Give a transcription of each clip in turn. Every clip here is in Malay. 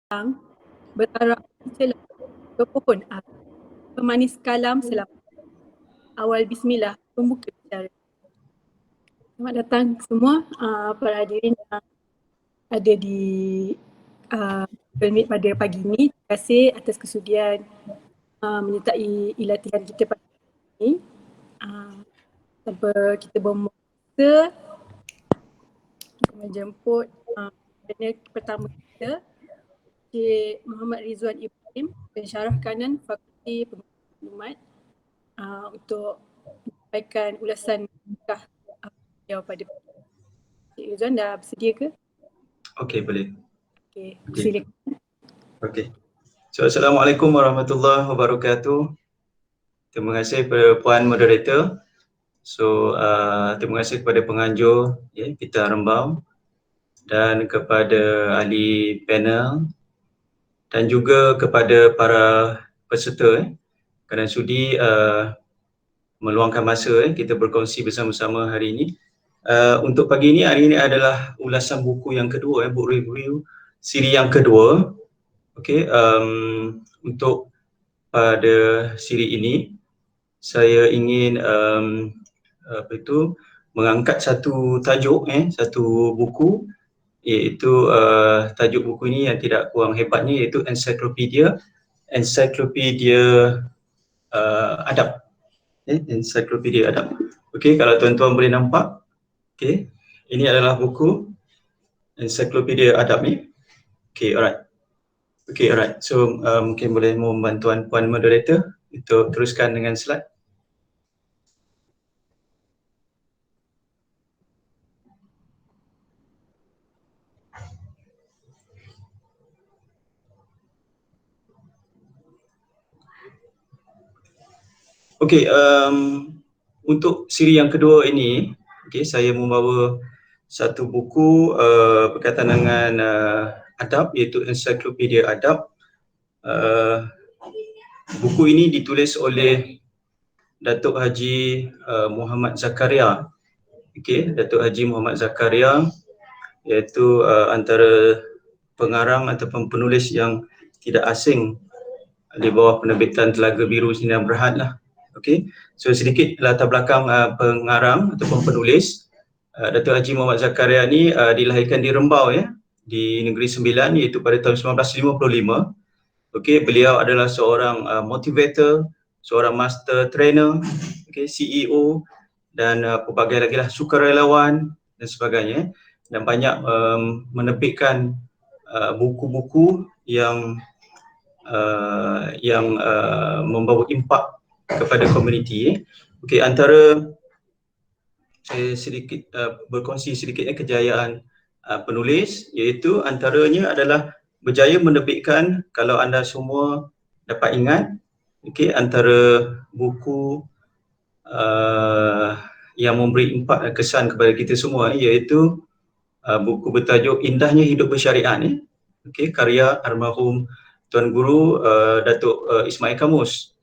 bertaraf celah ke pohon ara. Pemanis kalam selama awal bismillah pembuka bicara. Selamat datang semua para hadirin yang ada di Meet pada pagi ini. Terima kasih atas kesudian menyertai latihan kita pada hari ini. Tanpa kita buang masa, kita menjemput panel pertama kita, Cik Muhammad Rizwan Ibrahim, pensyarah kanan Fakulti Pengurusan Maklumat, untuk menyampaikan ulasan nikah beliau pada pagi ini. Cik Rizwan dah bersedia ke? Okey, boleh. Okey, silakan. Okey. So, Assalamualaikum warahmatullahi wabarakatuh. Terima kasih kepada Puan Moderator. So, terima kasih kepada penganjur kita Rembau dan kepada ahli panel dan juga kepada para peserta kerana sudi meluangkan masa kita berkongsi bersama-sama hari ini. Untuk pagi ini, hari ini adalah ulasan buku yang kedua, book review siri yang kedua. Okey, untuk pada siri ini saya ingin mengangkat satu tajuk, satu buku, iaitu tajuk buku ini yang tidak kurang hebatnya iaitu ensiklopedia adab. Ensiklopedia adab. Okey, kalau tuan-tuan boleh nampak, okey, ini adalah buku ensiklopedia adab ni. Okey, alright. Okey, alright. So, mungkin boleh mohon bantuan Puan Moderator untuk teruskan dengan slide. Okey, untuk siri yang kedua ini, saya membawa satu buku berkaitan dengan adab, iaitu ensiklopedia adab. Buku ini ditulis oleh Datuk Haji Muhammad Zakaria. Datuk Haji Muhammad Zakaria, iaitu antara pengarang ataupun penulis yang tidak asing di bawah penerbitan Telaga Biru Sinar Berhad lah. So sedikit latar belakang pengarang ataupun penulis. Datuk Haji Muhammad Zakaria ni dilahirkan di Rembau, di Negeri Sembilan, iaitu pada tahun 1955. Beliau adalah seorang motivator, seorang master trainer, CEO dan pelbagai lagi lah sukarelawan dan sebagainya, dan banyak menerbitkan buku-buku yang membawa impak kepada komuniti. Antara saya sedikit berkongsi sedikitnya kejayaan penulis, iaitu antaranya adalah berjaya menerbitkan, kalau anda semua dapat ingat, antara buku yang memberi impak dan kesan kepada kita semua, iaitu buku bertajuk Indahnya Hidup Bersyariat, karya almarhum Tuan Guru Datuk Ismail Kamus.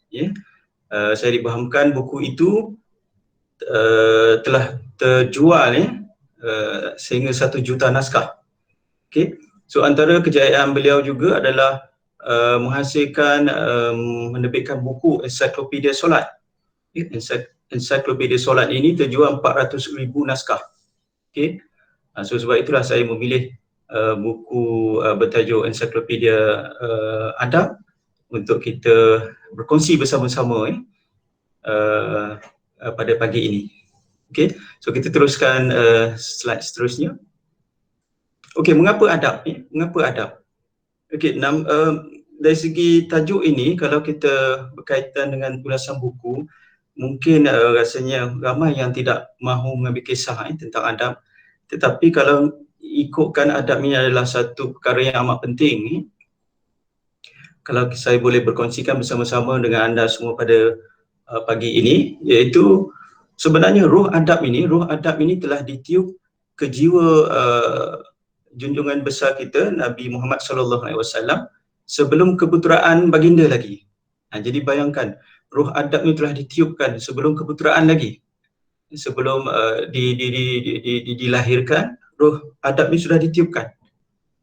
Saya difahamkan buku itu telah terjual sehingga 1 juta naskah. So antara kejayaan beliau juga adalah menghasilkan menerbitkan buku ensiklopedia solat. Ensiklopedia solat ini terjual 400,000 naskah. So sebab itulah saya memilih buku bertajuk ensiklopedia adab untuk kita berkongsi bersama-sama pada pagi ini. So kita teruskan slide seterusnya. Mengapa adab? Mengapa adab? Dari segi tajuk ini, kalau kita berkaitan dengan ulasan buku, mungkin rasanya ramai yang tidak mahu mengambil kisah tentang adab. Tetapi kalau ikutkan adab ini adalah satu perkara yang amat penting, kalau saya boleh berkongsikan bersama-sama dengan anda semua pada pagi ini, iaitu sebenarnya roh adab ini telah ditiup ke jiwa junjungan besar kita Nabi Muhammad SAW sebelum keputeraan baginda lagi. Jadi bayangkan, roh adab ini telah ditiupkan sebelum keputeraan lagi. Sebelum dilahirkan, roh adab ini sudah ditiupkan.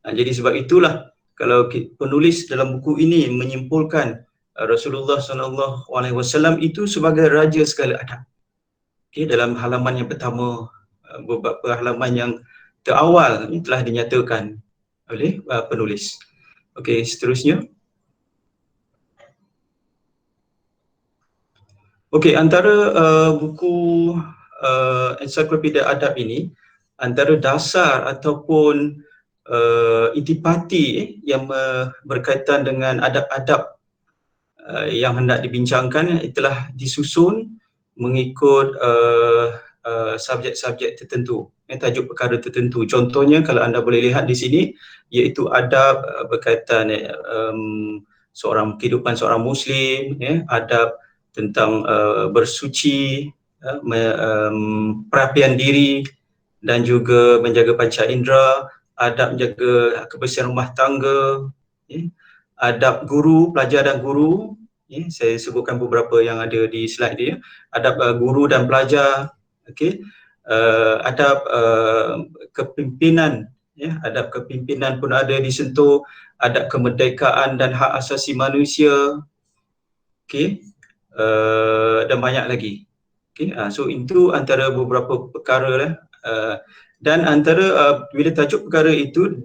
Jadi sebab itulah kalau penulis dalam buku ini menyimpulkan Rasulullah SAW itu sebagai raja segala adab. Okay, dalam halaman yang pertama, beberapa halaman yang terawal ini telah dinyatakan oleh penulis. Okey, seterusnya. Okey, antara buku ensiklopedia adab ini, antara dasar ataupun intipati yang berkaitan dengan adab-adab yang hendak dibincangkan telah disusun mengikut subjek-subjek tertentu, tajuk perkara tertentu. Contohnya kalau anda boleh lihat di sini, iaitu adab berkaitan kehidupan seorang Muslim, adab tentang bersuci, perapian diri dan juga menjaga panca indera, adab menjaga kebersihan rumah tangga, adab guru, pelajar dan guru. Saya sebutkan beberapa yang ada di slide dia. Adab guru dan pelajar, adab kepimpinan, adab kepimpinan pun ada disentuh, adab kemerdekaan dan hak asasi manusia, dan banyak lagi. So itu antara beberapa perkara dan antara bila tajuk perkara itu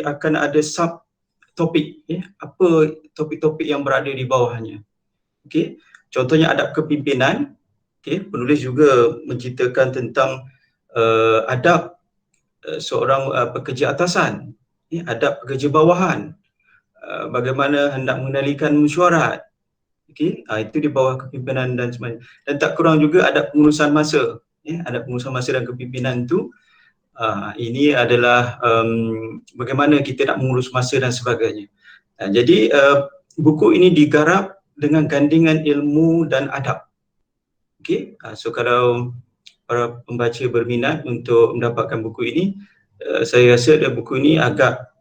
akan ada sub topik, apa topik-topik yang berada di bawahnya. Contohnya adab kepimpinan, penulis juga menceritakan tentang adab seorang pekerja atasan, adab pekerja bawahan, bagaimana hendak mengendalikan mesyuarat, itu di bawah kepimpinan dan sebagainya. Dan tak kurang juga adab pengurusan masa, adab pengurusan masa dan kepimpinan itu ini adalah bagaimana kita nak mengurus masa dan sebagainya. Jadi buku ini digarap dengan gandingan ilmu dan adab. So kalau para pembaca berminat untuk mendapatkan buku ini, saya rasa buku ini agak,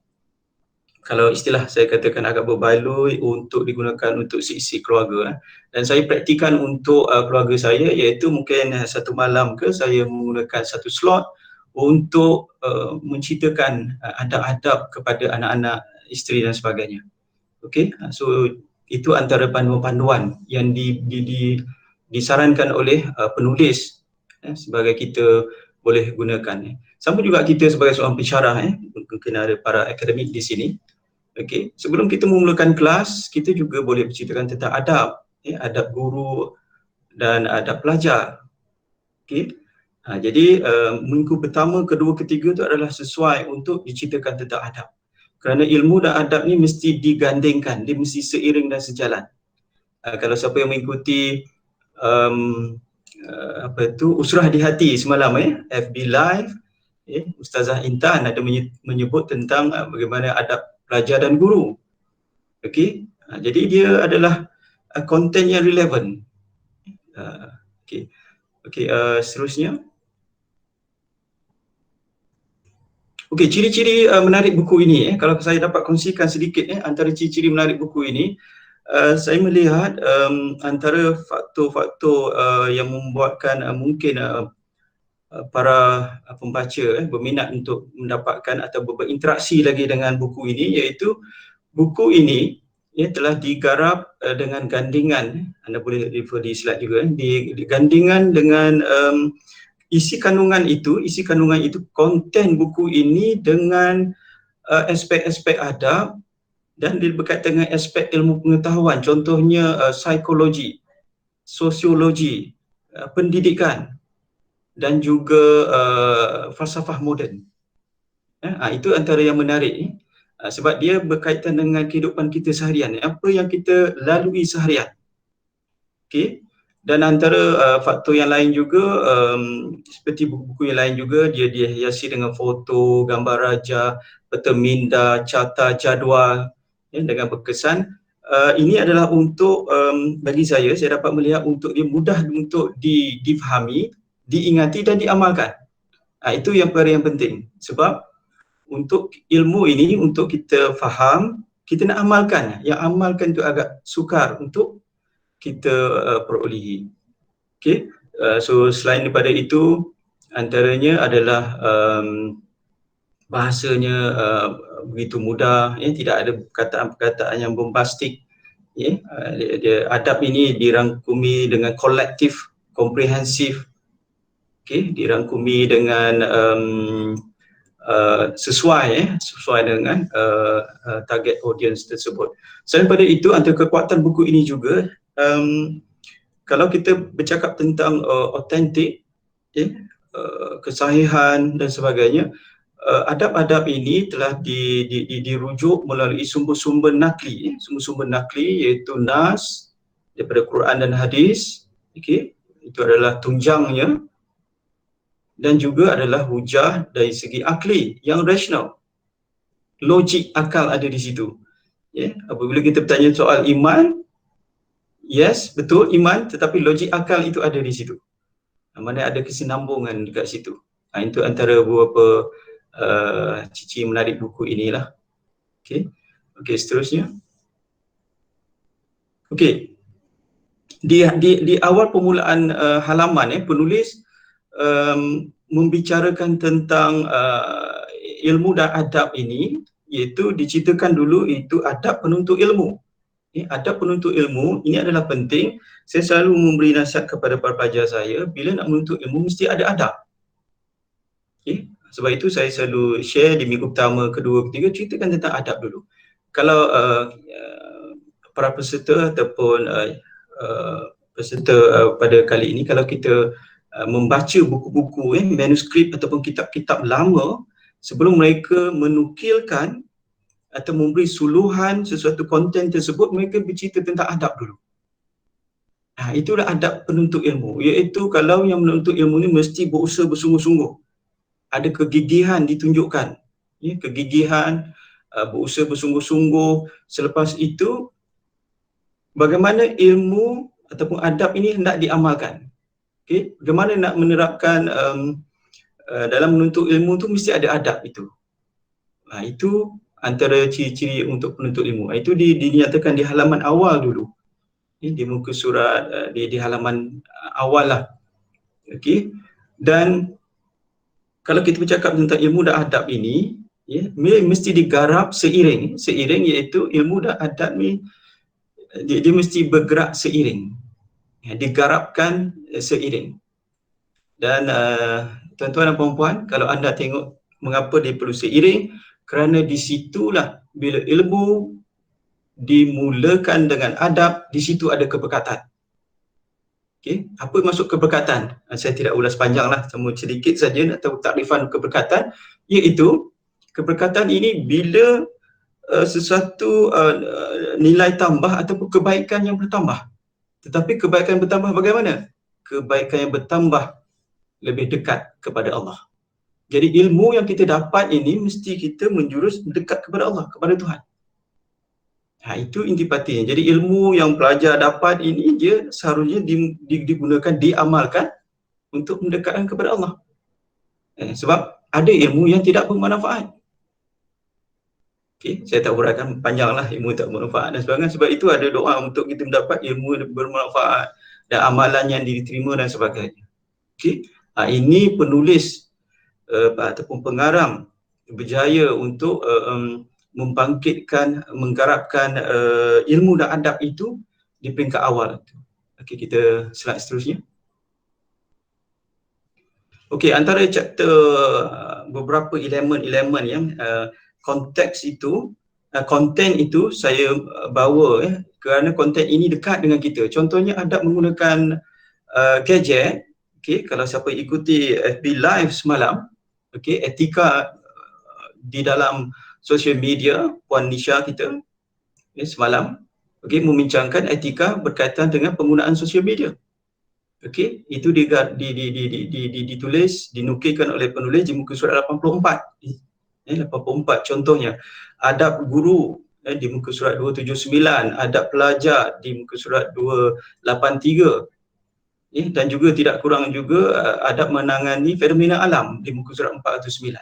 kalau istilah saya katakan, agak berbaloi untuk digunakan untuk sisi keluarga. Dan saya praktikan untuk keluarga saya, iaitu mungkin satu malam saya menggunakan satu slot untuk menceritakan adab-adab kepada anak-anak, isteri dan sebagainya. So itu antara panduan-panduan yang disarankan oleh penulis sebagai kita boleh gunakan. Sama juga kita sebagai seorang pensyarah, mungkin ada para akademik di sini. Sebelum kita memulakan kelas, kita juga boleh berceritakan tentang adab, adab guru dan adab pelajar. Jadi minggu pertama, kedua, ketiga itu adalah sesuai untuk diceritakan tentang adab. Kerana ilmu dan adab ni mesti digandingkan, dia mesti seiring dan sejalan. Kalau siapa yang mengikuti Usrah di Hati semalam, FB Live, Ustazah Intan ada menyebut tentang bagaimana adab pelajar dan guru. Jadi dia adalah konten yang relevan. Seterusnya. Ciri-ciri menarik buku ini, kalau saya dapat kongsikan sedikit antara ciri-ciri menarik buku ini, saya melihat antara faktor-faktor yang membuatkan mungkin para pembaca berminat untuk mendapatkan atau berinteraksi lagi dengan buku ini, iaitu buku ini telah digarap dengan gandingan, anda boleh refer di slide juga, digandingan dengan isi kandungan itu, konten buku ini dengan aspek-aspek adab dan berkaitan dengan aspek ilmu pengetahuan, contohnya psikologi, sosiologi, pendidikan dan juga falsafah moden. Itu antara yang menarik, sebab dia berkaitan dengan kehidupan kita seharian, apa yang kita lalui seharian. Dan antara faktor yang lain juga, seperti buku-buku yang lain juga, dia dihiasi dengan foto, gambar raja, peta minda, carta jadual dengan berkesan. Ini adalah untuk, bagi saya dapat melihat untuk dia mudah untuk difahami, diingati dan diamalkan. Itu yang perkara yang penting, sebab untuk ilmu ini, untuk kita faham, kita nak amalkan. Yang amalkan itu agak sukar untuk kita perolehi. So selain daripada itu, antaranya adalah bahasanya begitu mudah, tidak ada perkataan-perkataan yang bombastik. Adab ini dirangkumi dengan kolektif, komprehensif, dirangkumi dengan sesuai dengan target audience tersebut. Selain daripada itu, antara kekuatan buku ini juga, kalau kita bercakap tentang autentik, kesahihan dan sebagainya, adab-adab ini telah dirujuk melalui sumber-sumber nakli, sumber-sumber nakli iaitu nas daripada Quran dan hadis, itu adalah tunjangnya, dan juga adalah hujah dari segi akli yang rasional. Logik akal ada di situ. Apabila kita bertanya soal iman, yes, betul iman, tetapi logik akal itu ada di situ. Mana ada kesinambungan dekat situ. Itu antara beberapa cici menarik buku inilah. Okey, seterusnya. Okey. Di awal permulaan halaman, penulis membicarakan tentang ilmu dan adab ini, iaitu diceritakan dulu itu adab penuntut ilmu. Adab penuntut ilmu ini adalah penting. Saya selalu memberi nasihat kepada para pelajar saya, bila nak menuntut ilmu mesti ada adab. Sebab itu saya selalu share di minggu pertama, kedua, ketiga, ceritakan tentang adab dulu. Kalau para peserta ataupun peserta pada kali ini, kalau kita membaca buku-buku manuskrip ataupun kitab-kitab lama, sebelum mereka menukilkan atau memberi suluhan sesuatu konten tersebut, mereka bercerita tentang adab dulu. Itulah adab penuntut ilmu, iaitu kalau yang menuntut ilmu ni mesti berusaha bersungguh-sungguh, ada kegigihan ditunjukkan, kegigihan, berusaha bersungguh-sungguh. Selepas itu, bagaimana ilmu ataupun adab ini hendak diamalkan. Bagaimana nak menerapkan dalam menuntut ilmu tu mesti ada adab itu. Itu antara ciri-ciri untuk penuntut ilmu. Itu dinyatakan di halaman awal dulu. Di muka surat, di halaman awal lah. Dan kalau kita bercakap tentang ilmu dan adab ini, mesti digarap seiring, iaitu ilmu dan adab ni dia mesti bergerak seiring, digarapkan seiring. Dan tuan-tuan dan puan-puan, kalau anda tengok mengapa dia perlu seiring, kerana di situlah bila ilmu dimulakan dengan adab, di situ ada keberkatan. Apa maksud keberkatan? Saya tidak ulas panjang lah, cuma sedikit saja nak tahu takrifan keberkatan, iaitu keberkatan ini bila sesuatu nilai tambah ataupun kebaikan yang bertambah. Tetapi kebaikan bertambah bagaimana? Kebaikan yang bertambah lebih dekat kepada Allah. Jadi ilmu yang kita dapat ini mesti kita menjurus dekat kepada Allah, kepada Tuhan. Itu intipatinya. Jadi ilmu yang pelajar dapat ini dia seharusnya digunakan, diamalkan untuk mendekatkan kepada Allah. Sebab ada ilmu yang tidak bermanfaat. Saya tak uraikan panjanglah ilmu tak bermanfaat dan sebagainya. Sebab itu ada doa untuk kita mendapat ilmu bermanfaat dan amalan yang diterima dan sebagainya. Ini penulis ataupun pengarang berjaya untuk membangkitkan, menggarapkan ilmu dan adab itu di peringkat awal. Kita slide seterusnya. Antara chapter beberapa elemen-elemen yang konteks itu, konten itu saya bawa kerana konten ini dekat dengan kita. Contohnya adab menggunakan gadget. Kalau siapa ikuti FB Live semalam, etika di dalam social media, Puan Nisha kita semalam membincangkan etika berkaitan dengan penggunaan social media. Itu ditulis, dinukilkan oleh penulis di muka surat 84. 84 contohnya. Adab guru di muka surat 279, adab pelajar di muka surat 283. Dan juga tidak kurang juga adab menangani fenomena alam di muka surat 409.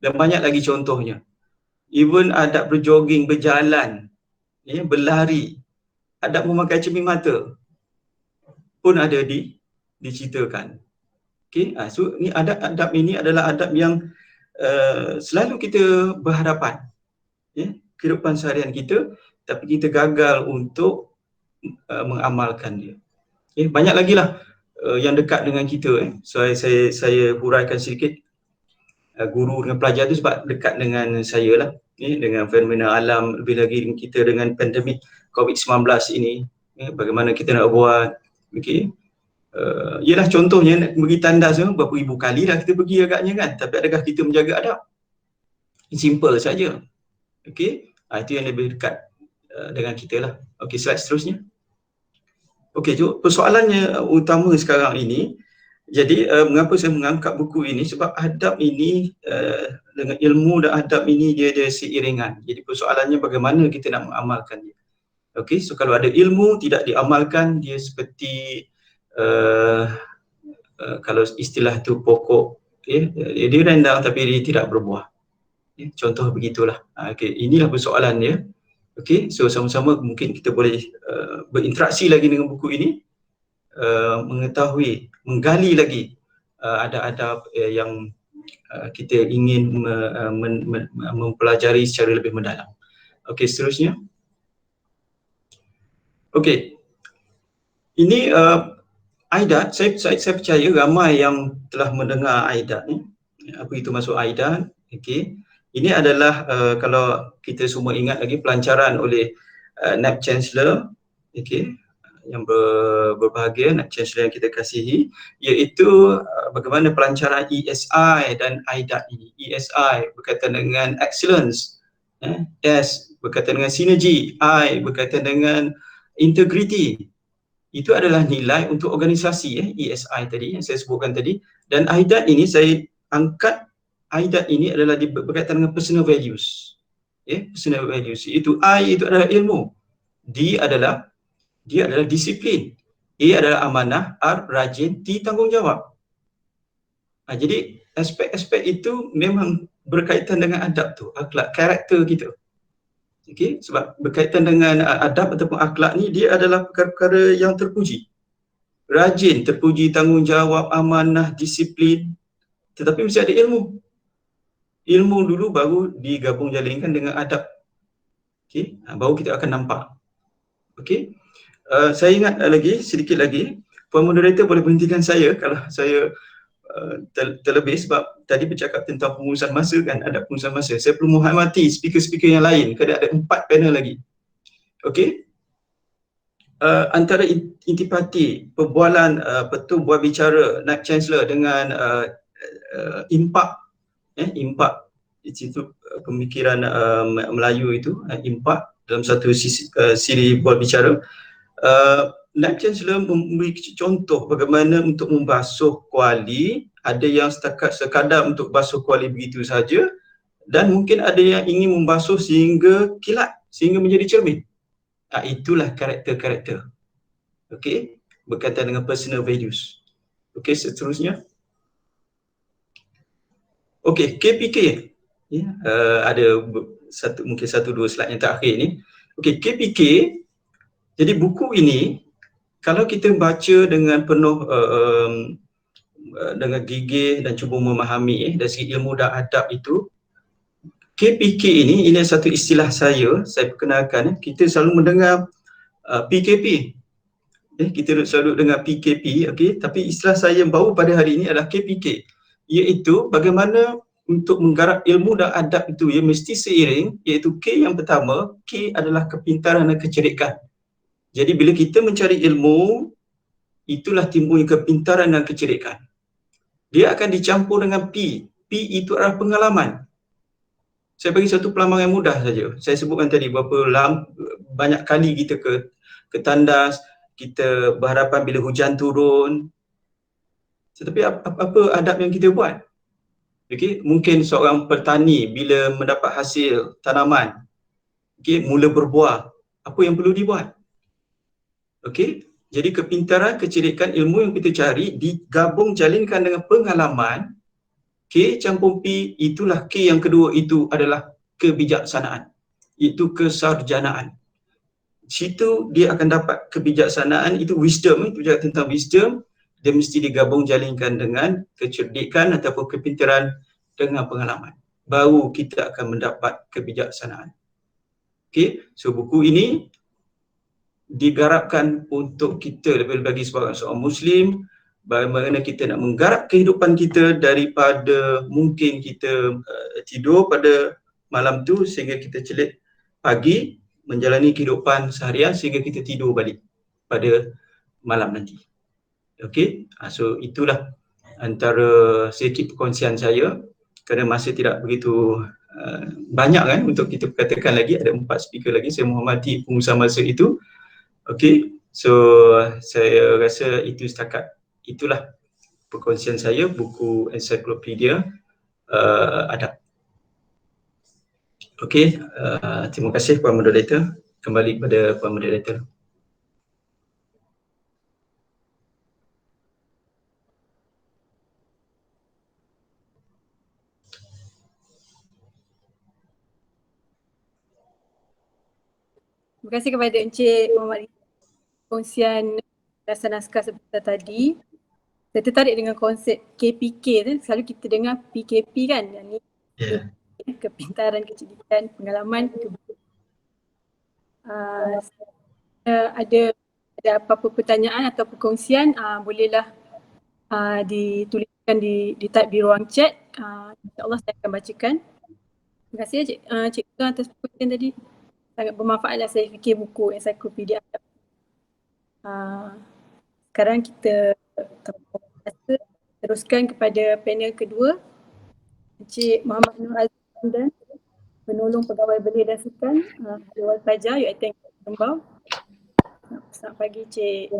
Dan banyak lagi contohnya. Even adab berjoging, berjalan, berlari, adab memakai cermin mata pun ada diceritakan. So ni adab ini adalah adab yang selalu kita berhadapan, ya, kehidupan seharian kita, tapi kita gagal untuk mengamalkan dia. Banyak lagi lah yang dekat dengan kita. So saya huraikan sedikit. Guru dengan pelajar tu sebab dekat dengan saya lah, dengan fenomena alam, lebih lagi kita dengan pandemik COVID-19 ini, bagaimana kita nak buat. Okey, ialah contohnya nak pergi tandas berapa ribu kali dah kita pergi agaknya kan, tapi adakah kita menjaga adab? Simple saja. Okey, itu yang lebih dekat dengan kita lah. Okey, slide seterusnya. Okey, persoalannya utama sekarang ini, jadi mengapa saya mengangkat buku ini, sebab adab ini dengan ilmu dan adab ini dia ada seiringan. Jadi persoalannya bagaimana kita nak mengamalkan dia. Okey, so kalau ada ilmu tidak diamalkan, dia seperti kalau istilah tu pokok, dia rindang tapi dia tidak berbuah. Contoh begitulah. Okey, inilah persoalan dia. Okey, so sama-sama mungkin kita boleh berinteraksi lagi dengan buku ini, mengetahui, menggali lagi adab-adab yang kita ingin mempelajari secara lebih mendalam. Okey, seterusnya. Okey, ini aidat. Saya percaya ramai yang telah mendengar aidat ni. Apa itu maksud aidat? Okey, ini adalah kalau kita semua ingat lagi pelancaran oleh Naib Chancellor, okey, yang berbahagia, Naib Chancellor yang kita kasihi, iaitu bagaimana pelancaran ESI dan aidat ini. ESI berkaitan dengan excellence, S berkaitan dengan sinergi, I berkaitan dengan integrity. Itu adalah nilai untuk organisasi, ESI tadi yang saya sebutkan tadi. Dan aidat ini saya angkat, aidat ini adalah berkaitan dengan personal values. Personal values. Itu I itu adalah ilmu. D adalah disiplin. A adalah amanah, R rajin, T tanggungjawab. Jadi aspek-aspek itu memang berkaitan dengan adab tu, akhlak, karakter kita. Okey, sebab berkaitan dengan adab ataupun akhlak ni, dia adalah perkara-perkara yang terpuji. Rajin, terpuji, tanggungjawab, amanah, disiplin. Tetapi mesti ada ilmu. Ilmu dulu baru digabung jalinkan dengan adab. Okey, baru kita akan nampak. Okey. Saya ingat lagi, sedikit lagi, Puan Moderator boleh berhentikan saya kalau saya terlebih, sebab tadi bercakap tentang pengurusan masa kan, ada pengurusan masa. Saya perlu menghormati speaker-speaker yang lain kerana ada 4 panel lagi. Okey. Antara intipati perbualan buah bicara Naib Chancellor dengan impak, impak itu pemikiran Melayu itu, impak dalam satu siri buah bicara, Naib Chancellor memberi contoh bagaimana untuk membasuh kuali. Ada yang sekadar untuk basuh kuali begitu saja, dan mungkin ada yang ingin membasuh sehingga kilat, sehingga menjadi cermin. Itulah karakter-karakter. Okey, berkaitan dengan personal values. Okey, seterusnya. Okey, KPK. Ada mungkin 1-2 slide yang terakhir ni. Okey, KPK. Jadi buku ini kalau kita baca dengan penuh dengan gigih dan cuba memahami dari segi ilmu dan adab itu, KPK ini satu istilah saya perkenalkan. Kita selalu mendengar PKP. Kita selalu dengar PKP, okey, tapi istilah saya yang baru pada hari ini adalah KPK, iaitu bagaimana untuk menggarap ilmu dan adab itu mesti seiring, iaitu K yang pertama, K adalah kepintaran dan kecerdikan. Jadi bila kita mencari ilmu, itulah timbul kepintaran dan kecerdikan. Dia akan dicampur dengan P. P itu adalah pengalaman. Saya bagi satu pelambangan mudah saja. Saya sebutkan tadi berapa banyak kali kita ke tandas, kita berhadapan bila hujan turun. Tetapi apa adab yang kita buat? Okey, mungkin seorang petani bila mendapat hasil tanaman, okey, mula berbuah, apa yang perlu dibuat? Okey, jadi kepintaran, kecerdikan, ilmu yang kita cari digabung jalinkan dengan pengalaman. K campur P, itulah K yang kedua, itu adalah kebijaksanaan. Itu kesarjanaan. Situ dia akan dapat kebijaksanaan, itu wisdom, itu bercakap tentang wisdom. Dia mesti digabung jalinkan dengan kecerdikan ataupun kepintaran dengan pengalaman. Baru kita akan mendapat kebijaksanaan. Okey, so buku ini digarapkan untuk kita lebih-lebih sebagai seorang Muslim, bagaimana kita nak menggarap kehidupan kita daripada mungkin kita tidur pada malam tu sehingga kita celik pagi, menjalani kehidupan seharian sehingga kita tidur balik pada malam nanti. Okey, so itulah antara sedikit perkongsian saya kerana masa tidak begitu banyak kan untuk kita katakan lagi, ada 4 speaker lagi, saya menghormati pengusaha masa itu. Okey, so saya rasa itu setakat itulah perkongsian saya, buku ensiklopedia adab. Okey, terima kasih Puan Moderator. Kembali kepada Puan Moderator. Terima kasih kepada Encik Muhammad kongsian dasar naskah sebentar tadi. Saya tertarik dengan konsep KPK tu, selalu kita dengar PKP kan, yang ni kepintaran, kecerdikan, pengalaman, ada apa-apa pertanyaan atau perkongsian, bolehlah dituliskan di type di ruang chat. InsyaAllah saya akan bacakan. Terima kasih Cik Tuan atas perkongsian tadi. Sangat bermanfaatlah saya fikir buku ensiklopedia adab. Sekarang kita teruskan kepada panel kedua, Encik Muhammad Nur Azlan dan penolong pegawai belia dan sukan Dewan Pelajar UiTM Lembau. Selamat pagi Cik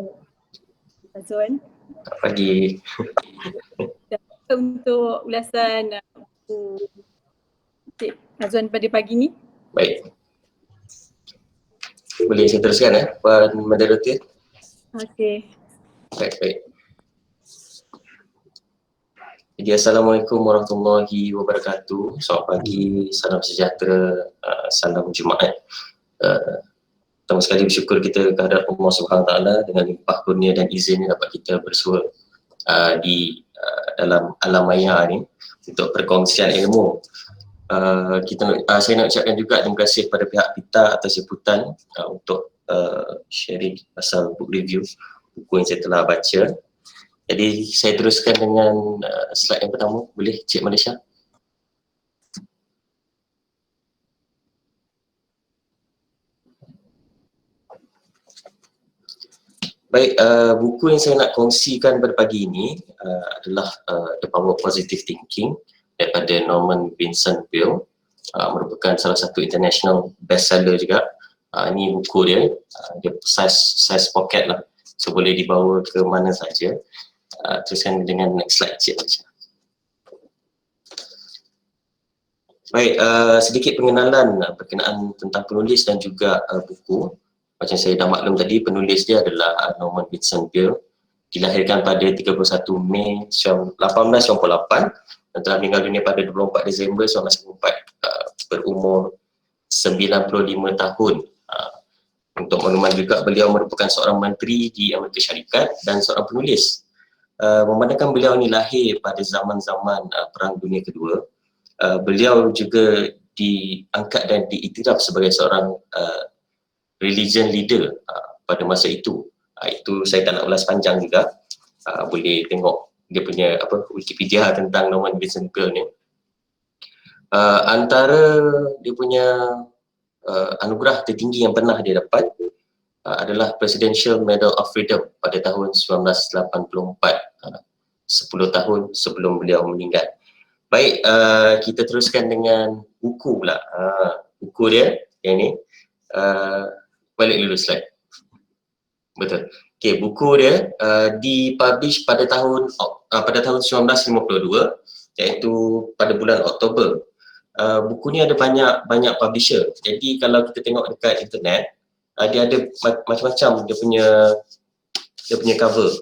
Azwan. Selamat pagi. Untuk ulasan buku Cik Azwan pada pagi ni. Baik. Boleh saya teruskan Puan Moderator? Okey. Baik. Jadi Assalamualaikum warahmatullahi wabarakatuh. Selamat pagi, salam sejahtera, salam Jumaat. Pertama sekali bersyukur kita kehadrat Allah Subhanahu Wa Taala dengan limpah kurnia dan izinnya dapat kita bersua di dalam alam maya ni untuk perkongsian ilmu. Saya nak ucapkan juga terima kasih kepada pihak PITA atas jemputan untuk sharing pasal book review buku yang saya telah baca. Jadi saya teruskan dengan slide yang pertama, boleh Cik Malaysia? Baik, buku yang saya nak kongsikan pada pagi ini adalah The Power of Positive Thinking daripada Norman Vincent Peale, merupakan salah satu international bestseller juga. Ini buku dia, dia size pocket lah, so boleh dibawa ke mana saja. Teruskan dengan next slide Cik Malaysia. Baik, sedikit pengenalan berkenaan tentang penulis dan juga buku. Macam saya dah maklum tadi, penulis dia adalah Norman Vincent Peale. Dilahirkan pada 31 Mei 1898 dan telah meninggal dunia pada 24 Disember 1994, berumur 95 tahun. Untuk makluman juga, beliau merupakan seorang menteri di Amerika Syarikat dan seorang penulis. Memandangkan beliau ni lahir pada zaman-zaman Perang Dunia Kedua, beliau juga diangkat dan diiktiraf sebagai seorang religion leader pada masa itu. Itu saya tak nak ulas panjang juga. Boleh tengok dia punya Wikipedia tentang Norman Vincent Peale ni. Antara dia punya anugerah tertinggi yang pernah dia dapat adalah Presidential Medal of Freedom pada tahun 1984, 10 tahun sebelum beliau meninggal. Baik, kita teruskan dengan buku pula. Buku dia yang ni, balik dulu slide. Betul. Okey, buku dia dipublish pada tahun 1952, iaitu pada bulan Oktober. Buku ni ada banyak publisher. Jadi kalau kita tengok dekat internet, dia ada macam-macam dia punya cover.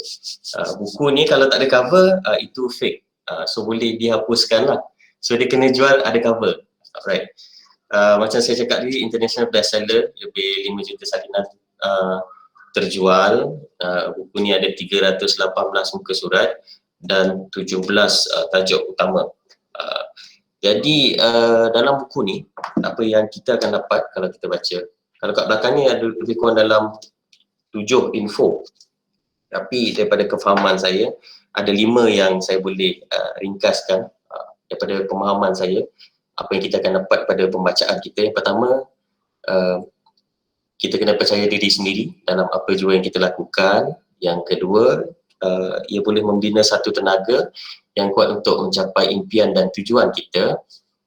Buku ni kalau tak ada cover, itu fake. So boleh dihapuskan lah. So dia kena jual ada cover. Alright. Macam saya cakap tadi, international bestseller, lebih 5 juta salinan terjual. Buku ni ada 318 muka surat dan 17 tajuk utama. Jadi dalam buku ni, apa yang kita akan dapat kalau kita baca, kalau kat belakang ni ada lebih kurang dalam 7 info. Tapi daripada kefahaman saya, ada 5 yang saya boleh ringkaskan daripada pemahaman saya, apa yang kita akan dapat pada pembacaan kita. Yang pertama, kita kena percaya diri sendiri dalam apa jua yang kita lakukan. Yang kedua, ia boleh membina satu tenaga yang kuat untuk mencapai impian dan tujuan kita.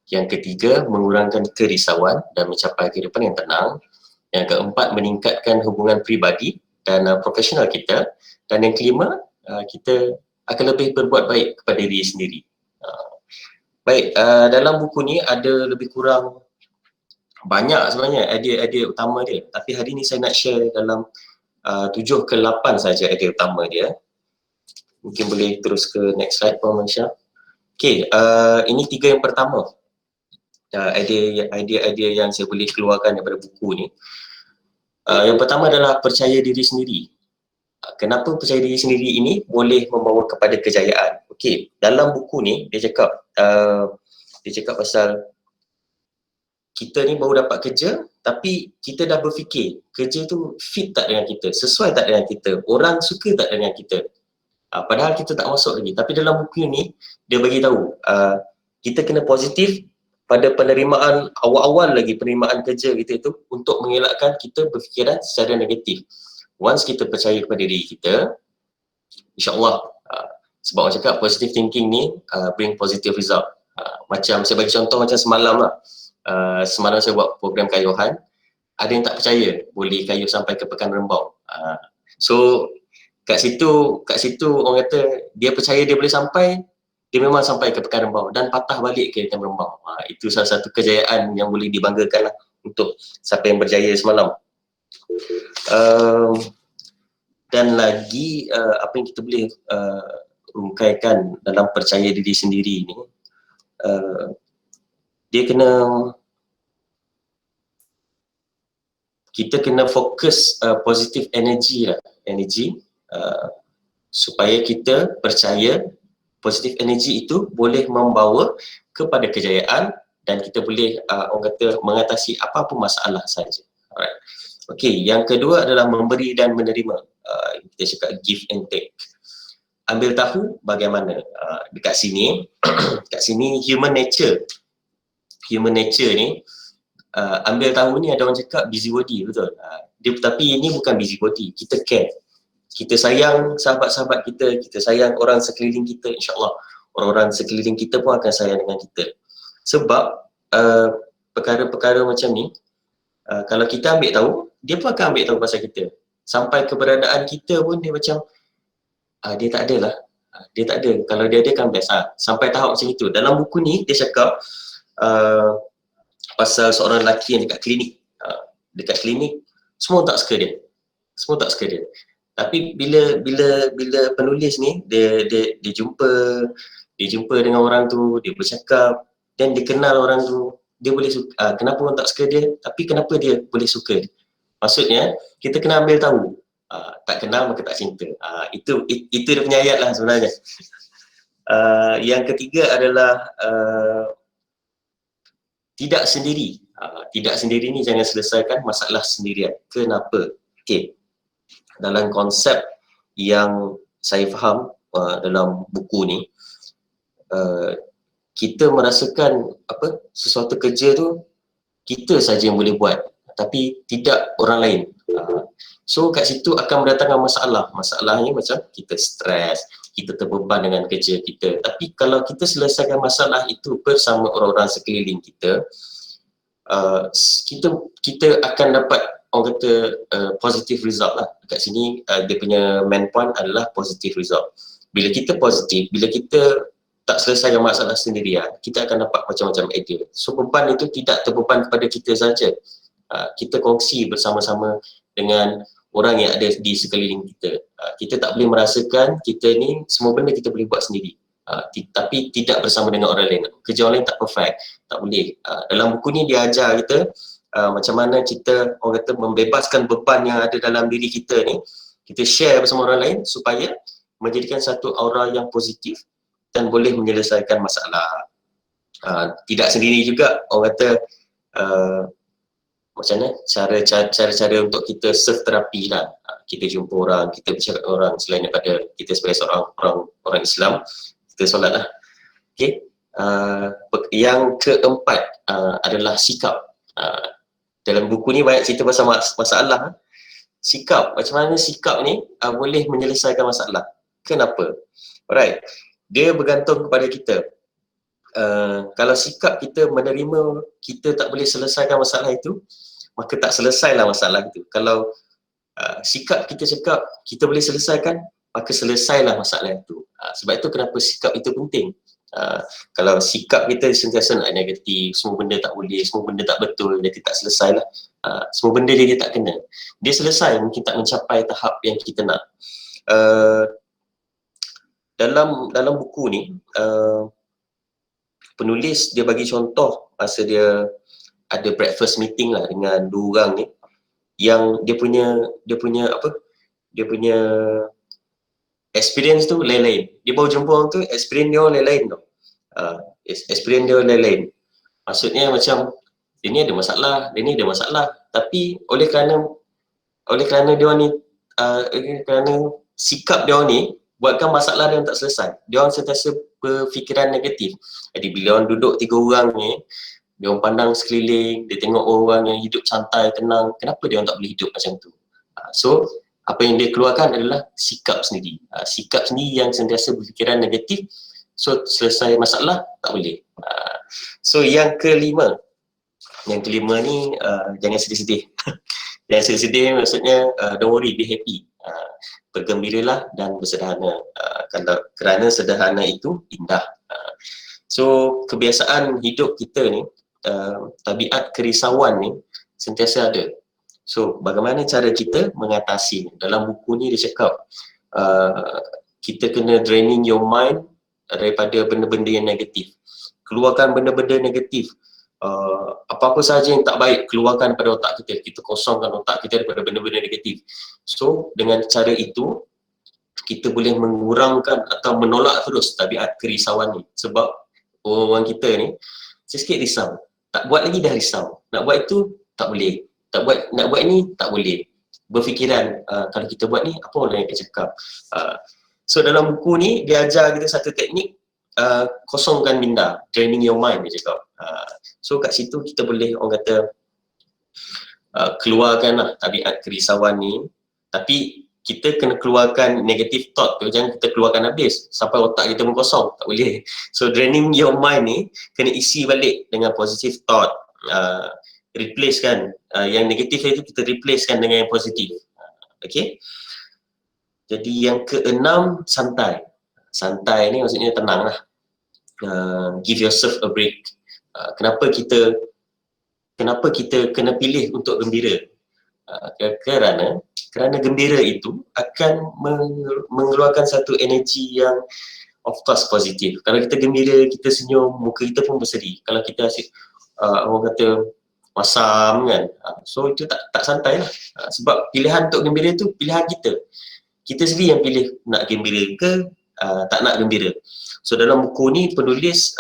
Yang ketiga, mengurangkan kerisauan dan mencapai kehidupan yang tenang. Yang keempat, meningkatkan hubungan peribadi dan profesional kita. Dan yang kelima, kita akan lebih berbuat baik kepada diri sendiri. Baik, dalam buku ni ada lebih kurang banyak sebenarnya idea-idea utama dia, tapi hari ni saya nak share dalam 7 ke 8 saja idea utama dia. Mungkin boleh terus ke next slide, Puan Mansha. Okay, ini 3 yang pertama. Idea-idea yang saya boleh keluarkan daripada buku ni. Yang pertama adalah percaya diri sendiri. Kenapa percaya diri sendiri ini boleh membawa kepada kejayaan? Okey, dalam buku ni dia cakap pasal kita ni baru dapat kerja, tapi kita dah berfikir kerja tu fit tak dengan kita, sesuai tak dengan kita, orang suka tak dengan kita. Padahal kita tak masuk lagi. Tapi dalam buku ni dia bagi tahu kita kena positif pada penerimaan awal-awal lagi, penerimaan kerja kita itu, untuk mengelakkan kita berfikiran secara negatif. Once kita percaya kepada diri kita, insyaAllah, sebab orang cakap positive thinking ni bring positive result. Macam saya bagi contoh macam semalam lah. Semalam saya buat program kayuhan, ada yang tak percaya boleh kayuh sampai ke Pekan Rembau. So kat situ orang kata dia percaya dia boleh sampai, dia memang sampai ke Pekan Rembau dan patah balik ke Pekan Rembau. Itu salah satu kejayaan yang boleh dibanggakan lah untuk siapa yang berjaya semalam. Dan lagi apa yang kita boleh rungkaikan dalam percaya diri sendiri ni, kita kena fokus positive energy lah, supaya kita percaya positive energy itu boleh membawa kepada kejayaan dan kita boleh orang kata mengatasi apa-apa masalah saja. Alright. Okey, yang kedua adalah memberi dan menerima. Kita cakap give and take. Ambil tahu bagaimana. Dekat sini human nature ni, ambil tahu ni ada orang cakap busybody, betul. Tapi ini bukan busybody, kita care. Kita sayang sahabat-sahabat kita, kita sayang orang sekeliling kita, insyaAllah orang-orang sekeliling kita pun akan sayang dengan kita. Sebab perkara-perkara macam ni, kalau kita ambil tahu, dia pun akan ambil tahu pasal kita. Sampai keberadaan kita pun dia macam, dia tak ada lah. Dia tak ada. Kalau dia ada kan best. Sampai tahap macam itu. Dalam buku ni dia cakap pasal seorang lelaki yang dekat klinik. Dekat klinik, semua tak suka dia. Semua tak suka dia. Tapi bila penulis ni dia jumpa dengan orang tu, dia bercakap dan dia kenal orang tu, dia boleh suka. Kenapa orang tak suka dia? Tapi kenapa dia boleh suka? Maksudnya kita kena ambil tahu. Tak kenal maka tak cinta. Itu dia punya ayat lah sebenarnya. Yang ketiga adalah tidak sendiri. Tidak sendiri ni jangan selesaikan masalah sendirian. Kenapa? Okey. Dalam konsep yang saya faham dalam buku ni, kita merasakan sesuatu kerja tu kita saja yang boleh buat, tapi tidak orang lain. So kat situ akan mendatangkan masalah. Masalahnya macam kita stres, kita terbeban dengan kerja kita. Tapi kalau kita selesaikan masalah itu bersama orang-orang sekeliling kita, kita akan dapat orang kata positive result lah. Dekat sini dia punya main point adalah positive result. Bila kita positif, bila kita tak selesaikan masalah sendirian, kita akan dapat macam-macam idea. So beban itu tidak terbeban kepada kita saja. Kita kongsi bersama-sama dengan orang yang ada di sekeliling kita. Kita tak boleh merasakan kita ni semua benda kita boleh buat sendiri. Tapi tidak bersama dengan orang lain. Kerja orang lain tak perfect, tak boleh. Dalam buku ni dia ajar kita macam mana kita orang kata membebaskan beban yang ada dalam diri kita ni, kita share bersama orang lain supaya menjadikan satu aura yang positif dan boleh menyelesaikan masalah. Tidak sendiri juga, orang kata macam mana cara-cara untuk kita serve terapi lah. Kita jumpa orang, kita bercakap dengan orang selain daripada kita sebagai seorang orang Islam, kita solat lah. Okay. Yang keempat adalah sikap. Dalam buku ni banyak cerita pasal masalah. Sikap, macam mana sikap ni boleh menyelesaikan masalah. Kenapa? Alright, dia bergantung kepada kita. Kalau sikap kita menerima kita tak boleh selesaikan masalah itu, maka tak selesailah masalah itu. Kalau sikap kita cakap kita boleh selesaikan, maka selesailah masalah itu. Sebab itu kenapa sikap itu penting. Kalau sikap kita sentiasa nak negatif, semua benda tak boleh, semua benda tak betul, dia tak selesailah. Semua benda dia tak kena. Dia selesai, mungkin tak mencapai tahap yang kita nak. Dalam buku ni, penulis dia bagi contoh masa dia ada breakfast meeting lah dengan dua orang ni, yang dia punya experience tu lain-lain. Dia baru jumpa orang tu, experience dia orang lain-lain tau. Experience dia lain-lain. Maksudnya macam dia ni ada masalah, dia ni ada masalah, tapi oleh kerana dia orang ni kerana sikap dia orang ni buatkan masalah dia orang tak selesai. Dia orang sentiasa berfikiran negatif. Jadi bila orang duduk 3 orang ni, dia orang pandang sekeliling, dia tengok orang yang hidup santai, tenang, kenapa dia orang tak boleh hidup macam tu? So, apa yang dia keluarkan adalah sikap sendiri. Sikap sendiri yang sentiasa berfikiran negatif, so selesai masalah, tak boleh. So, yang kelima ni, jangan sedih-sedih. Jangan sedih-sedih maksudnya, don't worry, be happy. Bergembiralah dan bersederhana. Kerana sederhana itu indah. So, kebiasaan hidup kita ni, tabiat kerisauan ni sentiasa ada. So, bagaimana cara kita mengatasi? Dalam buku ni dia cakap kita kena draining your mind daripada benda-benda yang negatif. Keluarkan benda-benda negatif. Apa-apa sahaja yang tak baik, keluarkan daripada otak kita. Kita kosongkan otak kita daripada benda-benda negatif. So, dengan cara itu kita boleh mengurangkan atau menolak terus tabiat kerisauan ni. Sebab orang kita ni sikit risau. Tak buat lagi dah risau. Nak buat itu tak boleh. Nak buat ni tak boleh. Berfikiran kalau kita buat ni apa orang yang akan cakap. So dalam buku ni dia ajar kita satu teknik kosongkan minda, training your mind dia cakap. So kat situ kita boleh orang kata keluarkanlah tabiat kerisauan ni, tapi kita kena keluarkan negative thought tu, jangan kita keluarkan habis sampai otak kita pun kosong, tak boleh. So draining your mind ni kena isi balik dengan positive thought, replace kan, yang negatif itu kita replace kan dengan yang positif. Okay. Jadi yang keenam, santai. Santai ni maksudnya tenang lah. Give yourself a break. Kenapa kita kena pilih untuk gembira? Kerana gembira itu akan mengeluarkan satu energi yang of course positif. Kalau kita gembira, kita senyum, muka kita pun berseri. Kalau kita asyik orang kata masam kan, so itu tak santai lah. Sebab pilihan untuk gembira tu pilihan kita. Kita sendiri yang pilih nak gembira ke tak nak gembira. So dalam buku ni penulis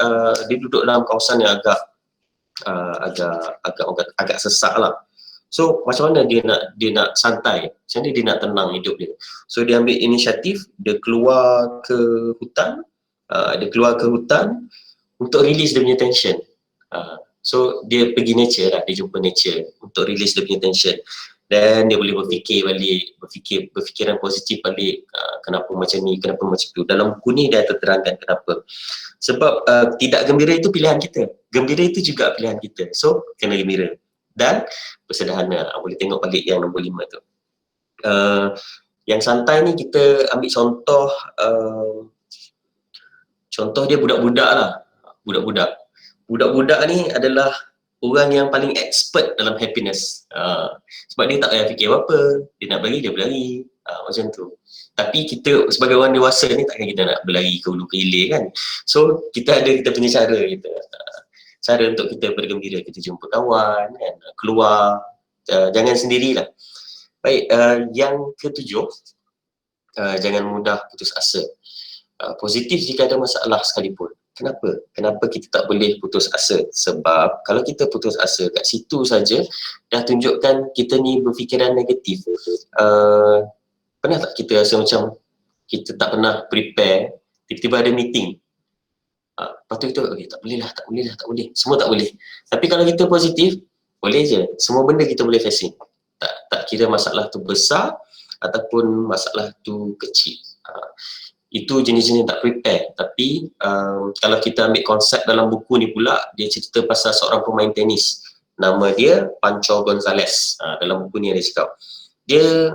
dia duduk dalam kawasan yang agak sesak lah. So macam mana dia nak santai, macam mana dia nak tenang hidup dia. So dia ambil inisiatif, dia keluar ke hutan, untuk release dia punya tension. So dia pergi nature lah, dia jumpa nature untuk release dia punya tension. Dan dia boleh berfikir balik, berfikiran positif balik, kenapa macam ni, kenapa macam tu. Dalam buku ni dia terangkan kenapa. Sebab tidak gembira itu pilihan kita, gembira itu juga pilihan kita. So kena gembira dan bersederhana. Boleh tengok balik yang nombor 5 tu. Yang santai ni kita ambil contoh dia budak-budak lah. Budak-budak ni adalah orang yang paling expert dalam happiness. Sebab dia tak payah fikir apa-apa, dia nak berlari, dia berlari, macam tu. Tapi kita sebagai orang dewasa ni takkan kita nak berlari ke hulu ke hilir kan. So kita punya cara kita. Cara untuk kita bergembira, kita jumpa kawan kan, keluar, jangan sendirilah. Baik, yang ketujuh, jangan mudah putus asa. Positif jika ada masalah sekalipun. Kenapa? Kenapa kita tak boleh putus asa? Sebab kalau kita putus asa kat situ saja dah tunjukkan kita ni berfikiran negatif. Pernah tak kita rasa macam kita tak pernah prepare, tiba-tiba ada meeting. Lepas tu kita, okay, tak boleh lah. Semua tak boleh. Tapi kalau kita positif, boleh je. Semua benda kita boleh facing. Tak kira masalah tu besar ataupun masalah tu kecil. Itu jenis-jenis tak prepare. Tapi kalau kita ambil konsep dalam buku ni pula, dia cerita pasal seorang pemain tenis. Nama dia Pancho Gonzalez. Dalam buku ni dia cakap, dia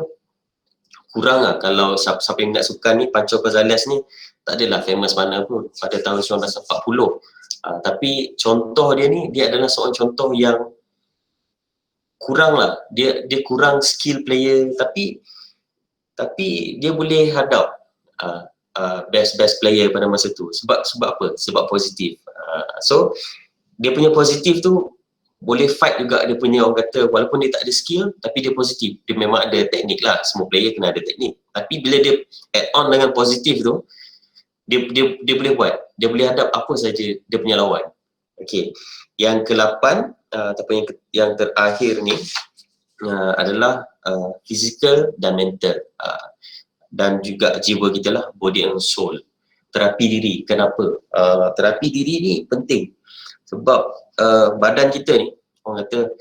kurang lah kalau siapa yang nak sukan ni, Pancho Gonzalez ni tak adalah famous mana pun pada tahun 1940. Tapi contoh dia ni, dia adalah seorang contoh yang kurang lah. Dia kurang skill player, tapi dia boleh hadap best player pada masa tu. Sebab apa? Sebab positif. So dia punya positif tu boleh fight juga. Dia punya, orang kata, walaupun dia tak ada skill tapi dia positif. Dia memang ada teknik lah, semua player kena ada teknik. Tapi bila dia add on dengan positif tu, dia boleh buat. Dia boleh hadap apa saja dia punya lawan. Okay. Yang ke-8 ataupun yang terakhir ni adalah physical dan mental. Dan juga jiwa kita lah, body and soul. Terapi diri. Kenapa? Terapi diri ni penting. Sebab badan kita ni, orang kata,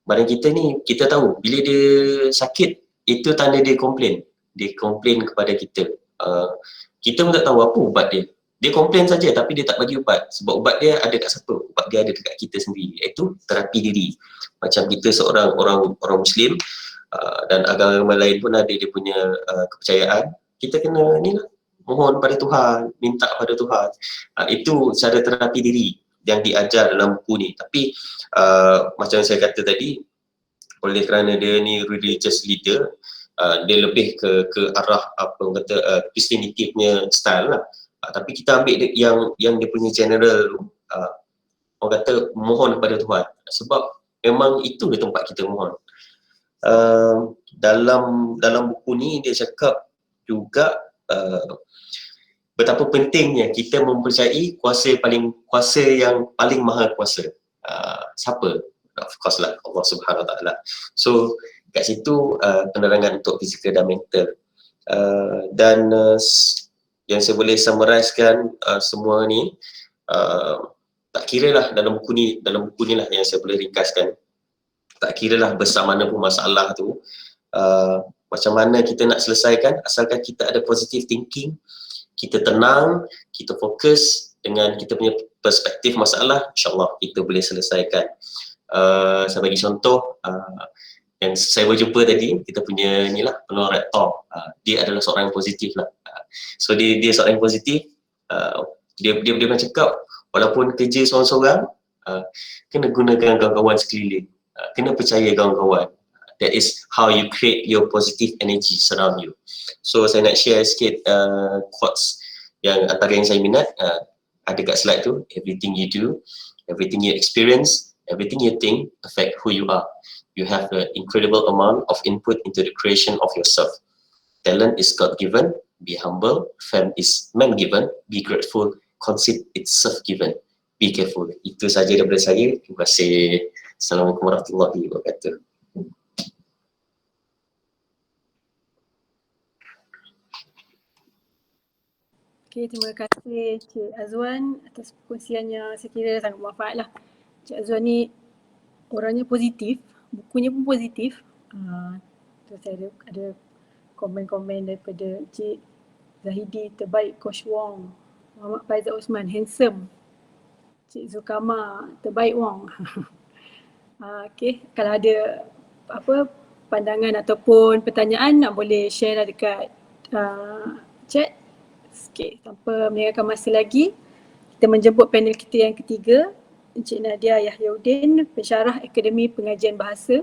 badan kita ni, kita tahu bila dia sakit, itu tanda dia komplain. Dia komplain kepada kita. Kita pun tak tahu apa ubat dia. Dia komplain saja tapi dia tak bagi ubat. Sebab ubat dia ada kat siapa? Ubat dia ada dekat kita sendiri. Iaitu terapi diri. Macam kita seorang orang Muslim, dan agama lain pun ada dia punya kepercayaan. Kita kena ni lah, mohon pada Tuhan, minta pada Tuhan. Itu cara terapi diri yang diajar dalam buku ni. Tapi macam saya kata tadi, oleh kerana dia ni religious leader, dia lebih ke arah apa orang kata Christianity punya style lah. Tapi kita ambil yang dia punya general, orang kata mohon kepada Tuhan. Sebab memang itu di tempat kita mohon. Dalam buku ni dia cakap juga betapa pentingnya kita mempercayai kuasa yang paling maha kuasa. Siapa? Of course lah, Allah Subhanahu Wa Taala. So kat situ penerangan untuk fizikal dan mental. Dan yang saya boleh summarizekan semua ni, tak kira lah dalam buku ni lah yang saya boleh ringkaskan. Tak kira lah besar mana pun masalah tu, macam mana kita nak selesaikan, asalkan kita ada positive thinking, kita tenang, kita fokus dengan kita punya perspektif masalah, insyaAllah kita boleh selesaikan. Saya bagi contoh, yang saya berjumpa tadi, kita punya ni lah, penuh rektor, dia adalah seorang yang positif lah. So dia seorang yang positif, dia macam cakap, walaupun kerja seorang-seorang, kena gunakan kawan-kawan sekeliling, kena percaya kawan-kawan. That is how you create your positive energy surround you. So saya nak share sikit quotes yang antara yang saya minat, ada kat slide tu. Everything you do, everything you experience, everything you think affect who you are. You have an incredible amount of input into the creation of yourself. Talent is God-given, be humble. Fame is man-given, be grateful. Conceit is self-given, be careful. Itu saja daripada saya. Terima kasih. Assalamualaikum warahmatullahi wabarakatuh. Okay, terima kasih Cik Azwan atas perkongsiannya. Saya kira sangat bermanfaat lah. Cik Azwan ni orangnya positif, bukunya pun positif. Terus saya ada komen-komen daripada Cik Zahidi, terbaik Coach Wong. Muhammad Faizal Osman, handsome. Cik Zulkama, terbaik Wong. Okay, kalau ada pandangan ataupun pertanyaan, nak boleh share lah dekat chat. Okay, tanpa melengahkan masa lagi, kita menjemput panel kita yang ketiga, Encik Nadia Yahyaudin, pensyarah Akademi Pengajian Bahasa.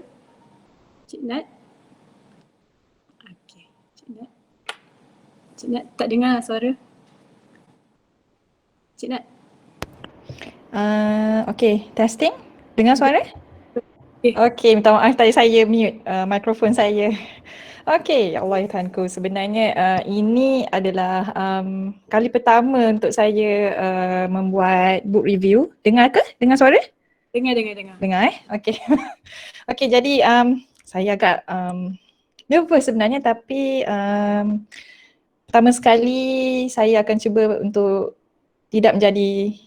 Cik Nat. Okay, Cik Nat tak dengar suara. Cik Nat. Okay, testing. Dengar suara? Okay, minta maaf tadi saya mute mikrofon saya. Okey, ya Allah ya Tuhanku. Sebenarnya ini adalah kali pertama untuk saya membuat book review. Dengar ke? Dengar suara? Dengar. Dengar Okey. Okey, jadi saya agak nervous sebenarnya, tapi pertama sekali saya akan cuba untuk tidak menjadi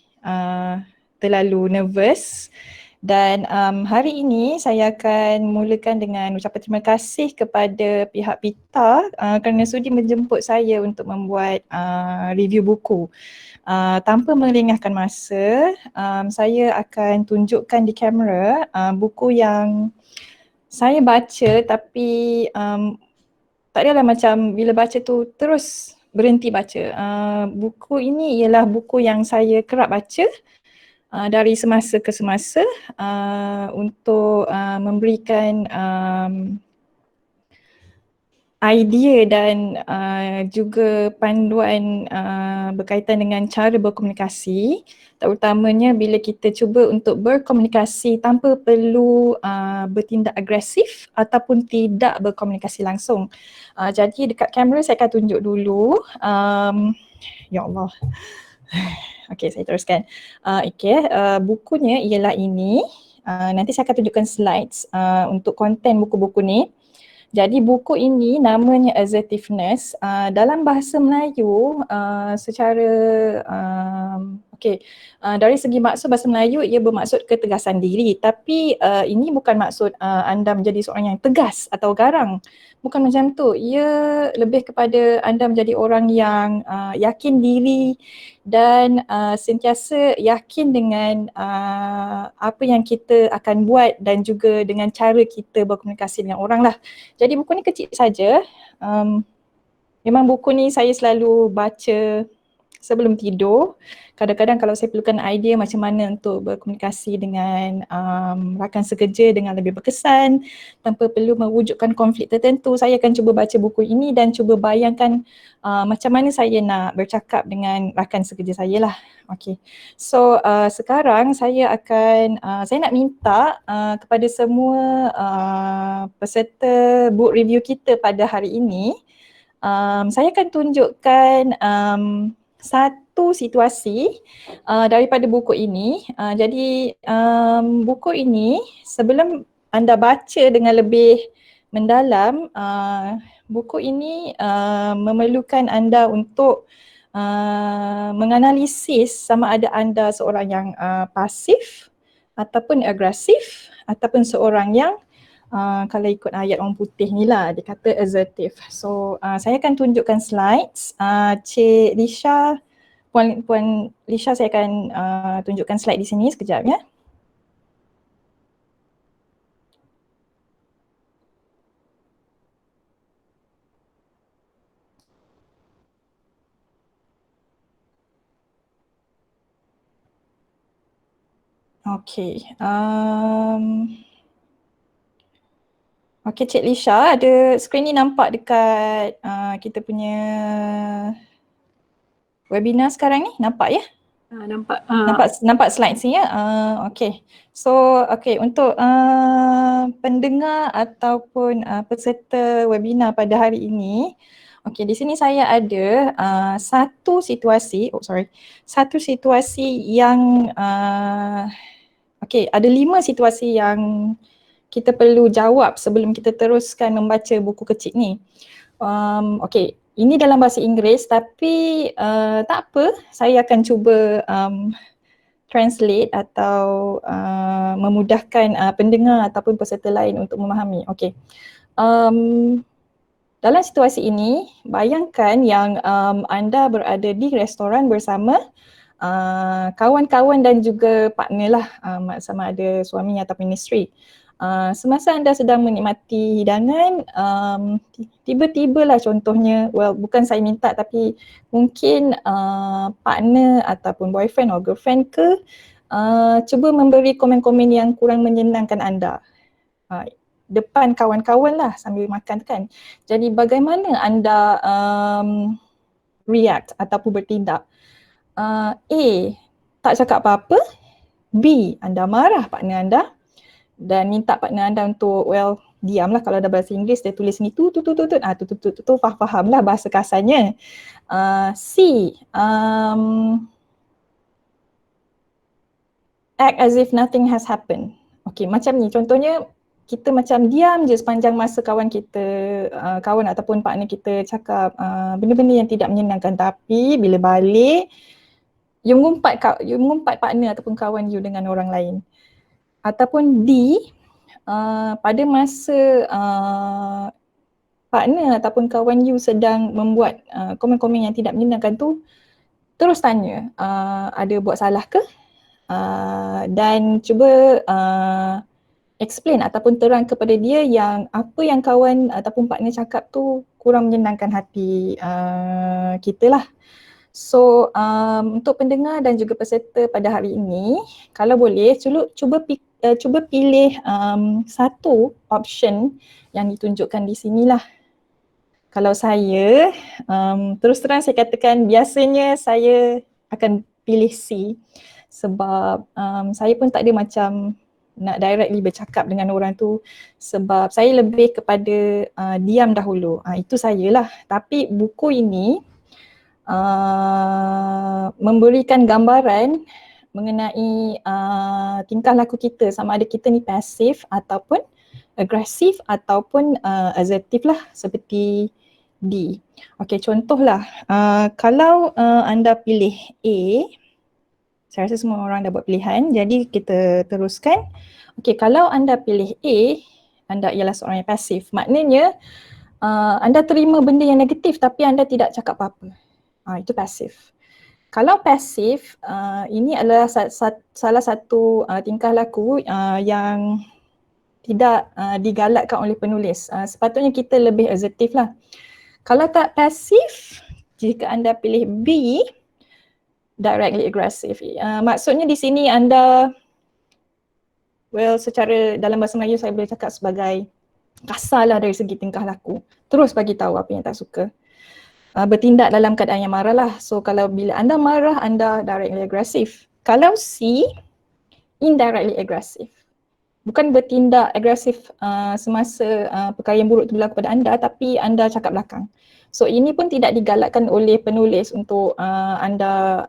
terlalu nervous. Dan hari ini saya akan mulakan dengan ucapan terima kasih kepada pihak PITA kerana sudi menjemput saya untuk membuat review buku. Tanpa melengahkan masa, saya akan tunjukkan di kamera buku yang saya baca, tapi tak adalah macam bila baca tu terus berhenti baca. Buku ini ialah buku yang saya kerap baca dari semasa ke semasa untuk memberikan idea dan juga panduan berkaitan dengan cara berkomunikasi, terutamanya bila kita cuba untuk berkomunikasi tanpa perlu bertindak agresif ataupun tidak berkomunikasi langsung. Jadi dekat kamera saya akan tunjuk dulu. Ya Allah. Okey, saya teruskan. Bukunya ialah ini. Nanti saya akan tunjukkan slides untuk konten buku-buku ni. Jadi buku ini namanya Assertiveness. Dalam bahasa Melayu secara dari segi maksud bahasa Melayu ia bermaksud ketegasan diri, tapi ini bukan maksud anda menjadi seorang yang tegas atau garang. Bukan macam tu. Ia lebih kepada anda menjadi orang yang yakin diri dan sentiasa yakin dengan apa yang kita akan buat dan juga dengan cara kita berkomunikasi dengan orang lah. Jadi buku ni kecil saja. Memang buku ni saya selalu baca sebelum tidur. Kadang-kadang kalau saya perlukan idea macam mana untuk berkomunikasi dengan rakan sekerja dengan lebih berkesan tanpa perlu mewujudkan konflik tertentu, saya akan cuba baca buku ini dan cuba bayangkan macam mana saya nak bercakap dengan rakan sekerja saya lah. Okay. So sekarang saya nak minta kepada semua peserta book review kita pada hari ini, saya akan tunjukkan satu situasi daripada buku ini. Jadi buku ini sebelum anda baca dengan lebih mendalam, buku ini memerlukan anda untuk menganalisis sama ada anda seorang yang pasif ataupun agresif ataupun seorang yang kalau ikut ayat orang putih ni lah, dia kata assertive. So saya akan tunjukkan slides. Cik Lisha, Puan Lisha, saya akan tunjukkan slide di sini sekejap ya. Okay. Okay, Cik Lisha, ada skrin ni nampak dekat kita punya webinar sekarang ni? Nampak ya? Nampak. Nampak slides ni ya? Okay. So, okay, untuk pendengar ataupun peserta webinar pada hari ini, okay, di sini saya ada satu situasi yang ada 5 situasi yang kita perlu jawab sebelum kita teruskan membaca buku kecil ni. Ini dalam bahasa Inggeris, tapi tak apa, saya akan cuba translate atau memudahkan pendengar ataupun peserta lain untuk memahami. Dalam situasi ini, bayangkan yang anda berada di restoran bersama kawan-kawan dan juga partner lah, sama ada suami ataupun isteri. Semasa anda sedang menikmati hidangan, tiba-tibalah contohnya, bukan saya minta tapi mungkin partner ataupun boyfriend atau girlfriend ke cuba memberi komen-komen yang kurang menyenangkan anda depan kawan-kawan lah sambil makan kan. Jadi bagaimana anda react ataupun bertindak? A, tak cakap apa-apa. B, anda marah partner anda dan minta partner anda untuk diam lah. Kalau ada bahasa Inggeris dia tulis ni tu faham lah bahasa kasarnya. C, act as if nothing has happened. Okay, macam ni contohnya kita macam diam je sepanjang masa kawan kita, kawan ataupun partner kita cakap benda-benda yang tidak menyenangkan, tapi bila balik you mengumpat partner ataupun kawan you dengan orang lain. Ataupun D, pada masa partner ataupun kawan you sedang membuat komen-komen yang tidak menyenangkan tu, terus tanya ada buat salah ke? Dan cuba explain ataupun terang kepada dia yang apa yang kawan ataupun partner cakap tu kurang menyenangkan hati kita lah. So untuk pendengar dan juga peserta pada hari ini, kalau boleh cuba pilih satu option yang ditunjukkan di sini lah. Kalau saya, terus terang saya katakan biasanya saya akan pilih C sebab saya pun tak ada macam nak directly bercakap dengan orang tu, sebab saya lebih kepada diam dahulu. Itu saya lah. Tapi buku ini memberikan gambaran mengenai tingkah laku kita, sama ada kita ni pasif ataupun agresif ataupun assertif lah, seperti D. Okey, contohlah kalau anda pilih A, saya rasa semua orang dah buat pilihan, jadi kita teruskan. Okey, kalau anda pilih A, anda ialah seorang yang pasif. Maknanya anda terima benda yang negatif tapi anda tidak cakap apa-apa. Itu pasif. Kalau pasif, ini adalah salah satu tingkah laku yang tidak digalakkan oleh penulis. Sepatutnya kita lebih assertif lah. Kalau tak pasif, jika anda pilih B, directly aggressive. Maksudnya di sini anda, secara dalam bahasa Melayu saya boleh cakap sebagai kasarlah dari segi tingkah laku. Terus bagi tahu apa yang tak suka. Bertindak dalam keadaan yang marah lah. So kalau bila anda marah, anda directly aggressive. Kalau C, indirectly aggressive. Bukan bertindak agresif semasa perkara yang buruk itu berlaku pada anda, tapi anda cakap belakang. So ini pun tidak digalakkan oleh penulis untuk anda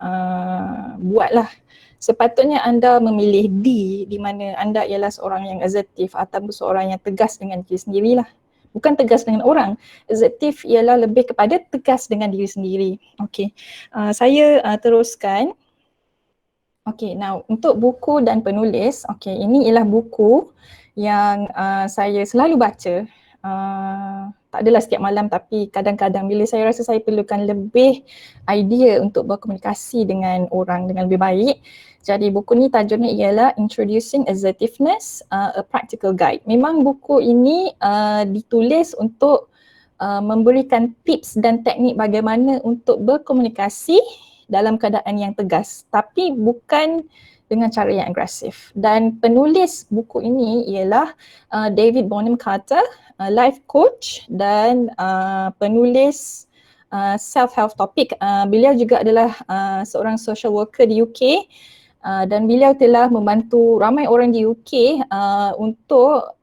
buatlah. Sepatutnya anda memilih D, di mana anda ialah seorang yang assertif ataupun seorang yang tegas dengan diri sendirilah. Bukan tegas dengan orang. Assertif ialah lebih kepada tegas dengan diri sendiri. Okey, saya teruskan. Okey, now untuk buku dan penulis, okey, ini ialah buku yang saya selalu baca. Tak adalah setiap malam, tapi kadang-kadang bila saya rasa saya perlukan lebih idea untuk berkomunikasi dengan orang dengan lebih baik. Jadi buku ni tajuknya ialah Introducing Assertiveness, a Practical Guide. Memang buku ini ditulis untuk memberikan tips dan teknik bagaimana untuk berkomunikasi dalam keadaan yang tegas, tapi bukan dengan cara yang agresif. Dan penulis buku ini ialah David Bonham Carter, life coach dan penulis self-help topik. Beliau juga adalah seorang social worker di UK dan beliau telah membantu ramai orang di UK untuk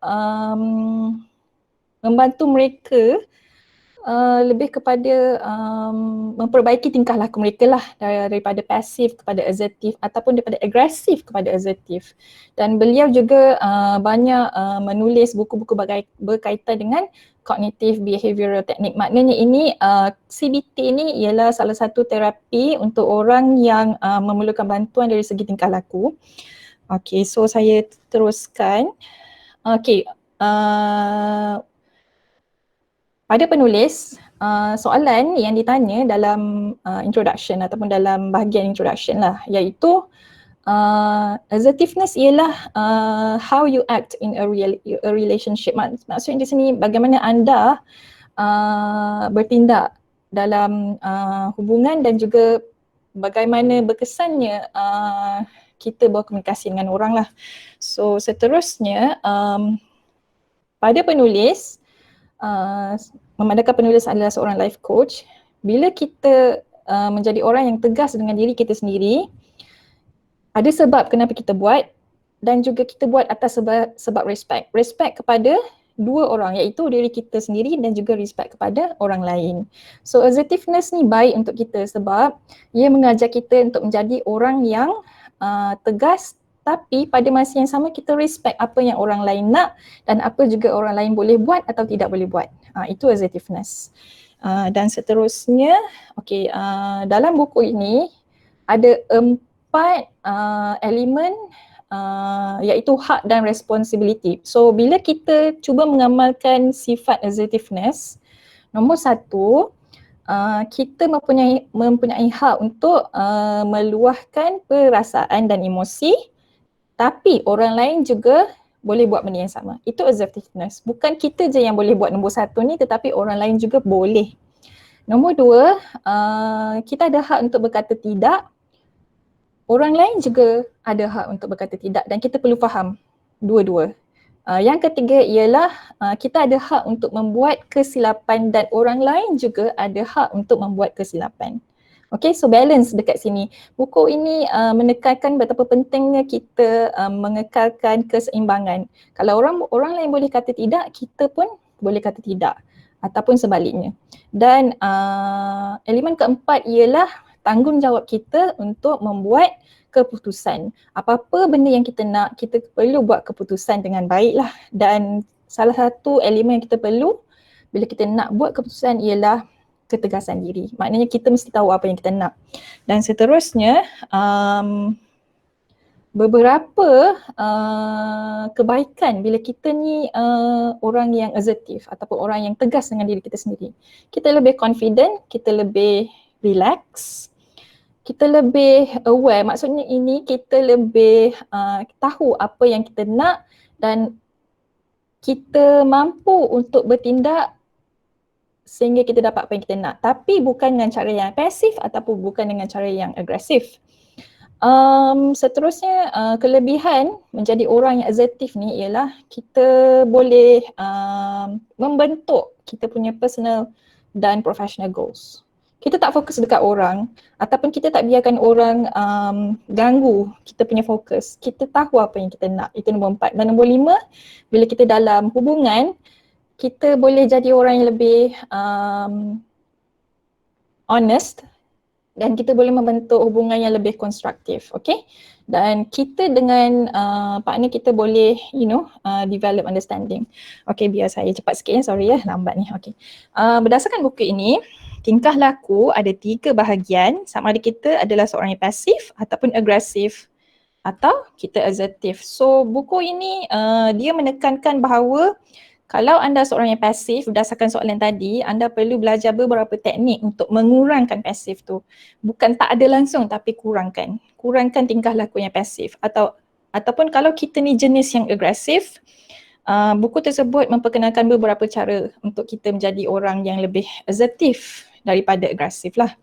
membantu mereka lebih kepada memperbaiki tingkah laku mereka lah, daripada pasif kepada assertif ataupun daripada agresif kepada assertif. Dan beliau juga banyak menulis buku-buku berkaitan dengan cognitive behavioral technique. Maknanya ini CBT ni ialah salah satu terapi untuk orang yang memerlukan bantuan dari segi tingkah laku. Okay, so saya teruskan. Okay, pada penulis, soalan yang ditanya dalam introduction ataupun dalam bahagian introduction lah, iaitu assertiveness ialah how you act in a relationship. Maksudnya di sini bagaimana anda bertindak dalam hubungan dan juga bagaimana berkesannya kita berkomunikasi dengan orang lah. So seterusnya, pada penulis, memandangkan penulis adalah seorang life coach, bila kita menjadi orang yang tegas dengan diri kita sendiri, ada sebab kenapa kita buat dan juga kita buat atas sebab respect. Respect kepada dua orang, iaitu diri kita sendiri dan juga respect kepada orang lain. So assertiveness ni baik untuk kita sebab ia mengajar kita untuk menjadi orang yang tegas, tapi pada masa yang sama kita respect apa yang orang lain nak dan apa juga orang lain boleh buat atau tidak boleh buat. Itu assertiveness. Dan seterusnya, dalam buku ini ada 4 elemen iaitu hak dan responsibility. So bila kita cuba mengamalkan sifat assertiveness, nombor 1, kita mempunyai hak untuk meluahkan perasaan dan emosi, tapi orang lain juga boleh buat benda yang sama. Itu assertiveness. Bukan kita je yang boleh buat nombor 1 ni, tetapi orang lain juga boleh. Nombor 2, kita ada hak untuk berkata tidak. Orang lain juga ada hak untuk berkata tidak dan kita perlu faham dua-dua. Yang ketiga ialah kita ada hak untuk membuat kesilapan dan orang lain juga ada hak untuk membuat kesilapan. Okay, so balance dekat sini. Buku ini menekankan betapa pentingnya kita mengekalkan keseimbangan. Kalau orang lain boleh kata tidak, kita pun boleh kata tidak ataupun sebaliknya. Dan elemen keempat ialah tanggungjawab kita untuk membuat keputusan. Apa-apa benda yang kita nak, kita perlu buat keputusan dengan baiklah. Dan salah satu elemen yang kita perlu bila kita nak buat keputusan ialah ketegasan diri. Maknanya kita mesti tahu apa yang kita nak. Dan seterusnya, beberapa kebaikan bila kita ni orang yang assertif ataupun orang yang tegas dengan diri kita sendiri. Kita lebih confident, kita lebih relax, kita lebih aware. Maksudnya ini kita lebih tahu apa yang kita nak dan kita mampu untuk bertindak sehingga kita dapat apa yang kita nak. Tapi bukan dengan cara yang pasif ataupun bukan dengan cara yang agresif. Seterusnya, kelebihan menjadi orang yang assertif ni ialah kita boleh membentuk kita punya personal dan professional goals. Kita tak fokus dekat orang ataupun kita tak biarkan orang ganggu kita punya fokus. Kita tahu apa yang kita nak. Itu nombor 4. Dan nombor 5, bila kita dalam hubungan, kita boleh jadi orang yang lebih honest dan kita boleh membentuk hubungan yang lebih konstruktif, okay? Dan kita dengan partner kita boleh, develop understanding. Okay, biar saya cepat sikit ya, sorry ya, lambat ni, okay. Berdasarkan buku ini, tingkah laku ada 3 bahagian, sama ada kita adalah seorang yang pasif ataupun agresif atau kita assertif. So buku ini dia menekankan bahawa kalau anda seorang yang pasif, berdasarkan soalan tadi, anda perlu belajar beberapa teknik untuk mengurangkan pasif tu. Bukan tak ada langsung tapi kurangkan. Kurangkan tingkah laku yang pasif. Ataupun kalau kita ni jenis yang agresif, buku tersebut memperkenalkan beberapa cara untuk kita menjadi orang yang lebih assertif daripada agresif lah.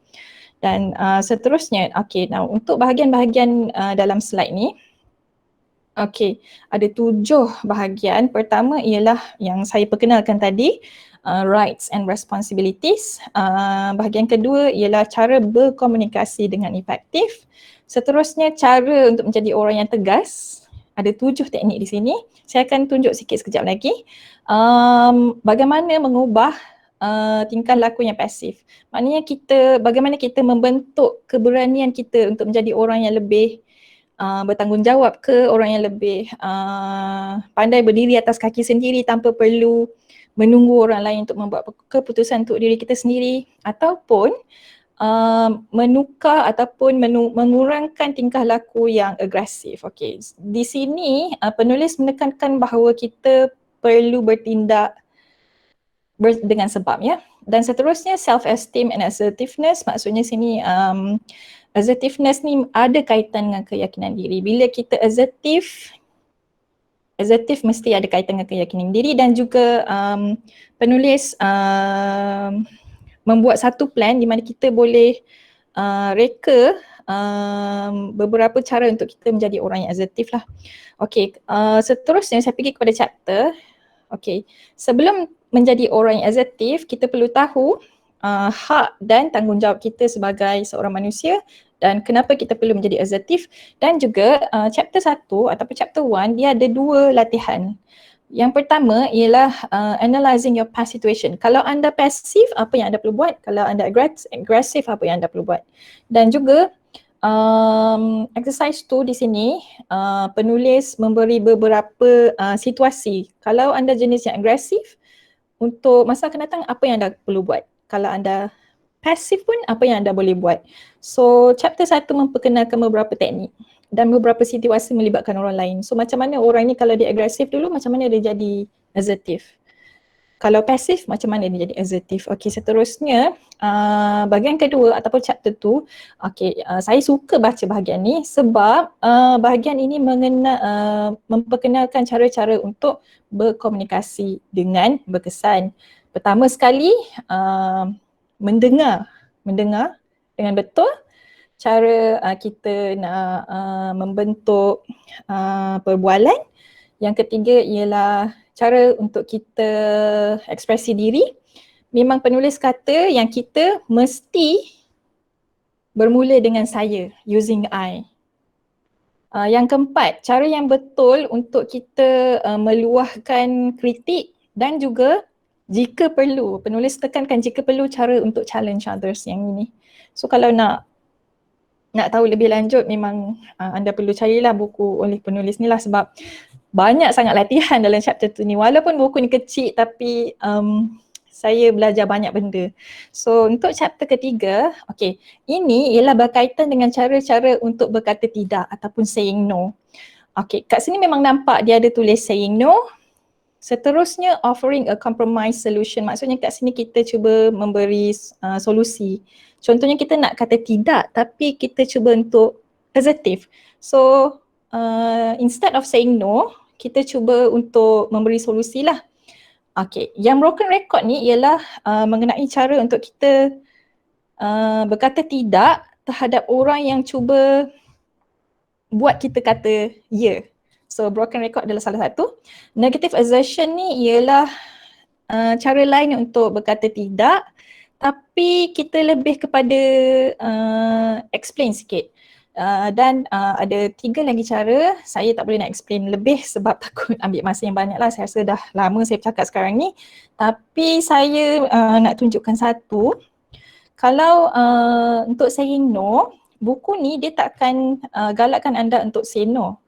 Dan seterusnya, okay, now untuk bahagian-bahagian dalam slide ni, okay, ada 7 bahagian. Pertama ialah yang saya perkenalkan tadi, rights and responsibilities. Bahagian kedua ialah cara berkomunikasi dengan efektif. Seterusnya cara untuk menjadi orang yang tegas. Ada 7 teknik di sini. Saya akan tunjuk sikit sekejap lagi. Bagaimana mengubah tingkah laku yang pasif. Maknanya bagaimana kita membentuk keberanian kita untuk menjadi orang yang lebih bertanggungjawab ke, orang yang lebih pandai berdiri atas kaki sendiri tanpa perlu menunggu orang lain untuk membuat keputusan untuk diri kita sendiri, ataupun menukar ataupun mengurangkan tingkah laku yang agresif. Okay. Di sini penulis menekankan bahawa kita perlu bertindak dengan sebab ya. Dan seterusnya self-esteem and assertiveness, maksudnya sini assertiveness ni ada kaitan dengan keyakinan diri. Bila kita assertif mesti ada kaitan dengan keyakinan diri. Dan juga penulis membuat satu plan di mana kita boleh reka beberapa cara untuk kita menjadi orang yang assertif lah. Okay, seterusnya saya pergi kepada chapter. Okay, sebelum menjadi orang yang assertif, kita perlu tahu hak dan tanggungjawab kita sebagai seorang manusia dan kenapa kita perlu menjadi assertif. Dan juga chapter 1 ataupun chapter 1 dia ada 2 latihan. Yang pertama ialah analysing your past situation. Kalau anda pasif, apa yang anda perlu buat? Kalau anda agresif, apa yang anda perlu buat? Dan juga exercise tu di sini penulis memberi beberapa situasi. Kalau anda jenis yang agresif, untuk masa akan datang apa yang anda perlu buat? Kalau anda pasif pun apa yang anda boleh buat? So chapter 1 memperkenalkan beberapa teknik dan beberapa situasi melibatkan orang lain. So macam mana orang ni kalau dia agresif dulu, macam mana dia jadi assertif. Kalau pasif, macam mana dia jadi assertif. Okey, seterusnya bahagian kedua ataupun chapter 2, saya suka baca bahagian ni sebab bahagian ini memperkenalkan cara-cara untuk berkomunikasi dengan berkesan. Pertama sekali, mendengar dengan betul, cara kita nak membentuk perbualan. Yang ketiga ialah cara untuk kita ekspresi diri. Memang penulis kata yang kita mesti bermula dengan saya, using I. Yang keempat, cara yang betul untuk kita meluahkan kritik dan juga jika perlu, penulis tekankan jika perlu cara untuk challenge others yang ini. So kalau nak tahu lebih lanjut memang anda perlu carilah buku oleh penulis ni lah sebab banyak sangat latihan dalam chapter tu ni. Walaupun buku ni kecil tapi saya belajar banyak benda. So untuk chapter ketiga, ini ialah berkaitan dengan cara-cara untuk berkata tidak ataupun saying no. Kat sini memang nampak dia ada tulis saying no. Seterusnya offering a compromise solution. Maksudnya kat sini kita cuba memberi solusi. Contohnya kita nak kata tidak tapi kita cuba untuk assertive. So instead of saying no, kita cuba untuk memberi solusi lah. Yang broken record ni ialah mengenai cara untuk kita berkata tidak terhadap orang yang cuba buat kita kata ya. So broken record adalah salah satu. Negative assertion ni ialah cara lain untuk berkata tidak tapi kita lebih kepada explain sikit. Dan ada 3 lagi cara. Saya tak boleh nak explain lebih sebab takut ambil masa yang banyak lah. Saya rasa dah lama saya bercakap sekarang ni. Tapi saya nak tunjukkan satu. Kalau untuk saying no, buku ni dia takkan galakkan anda untuk say no.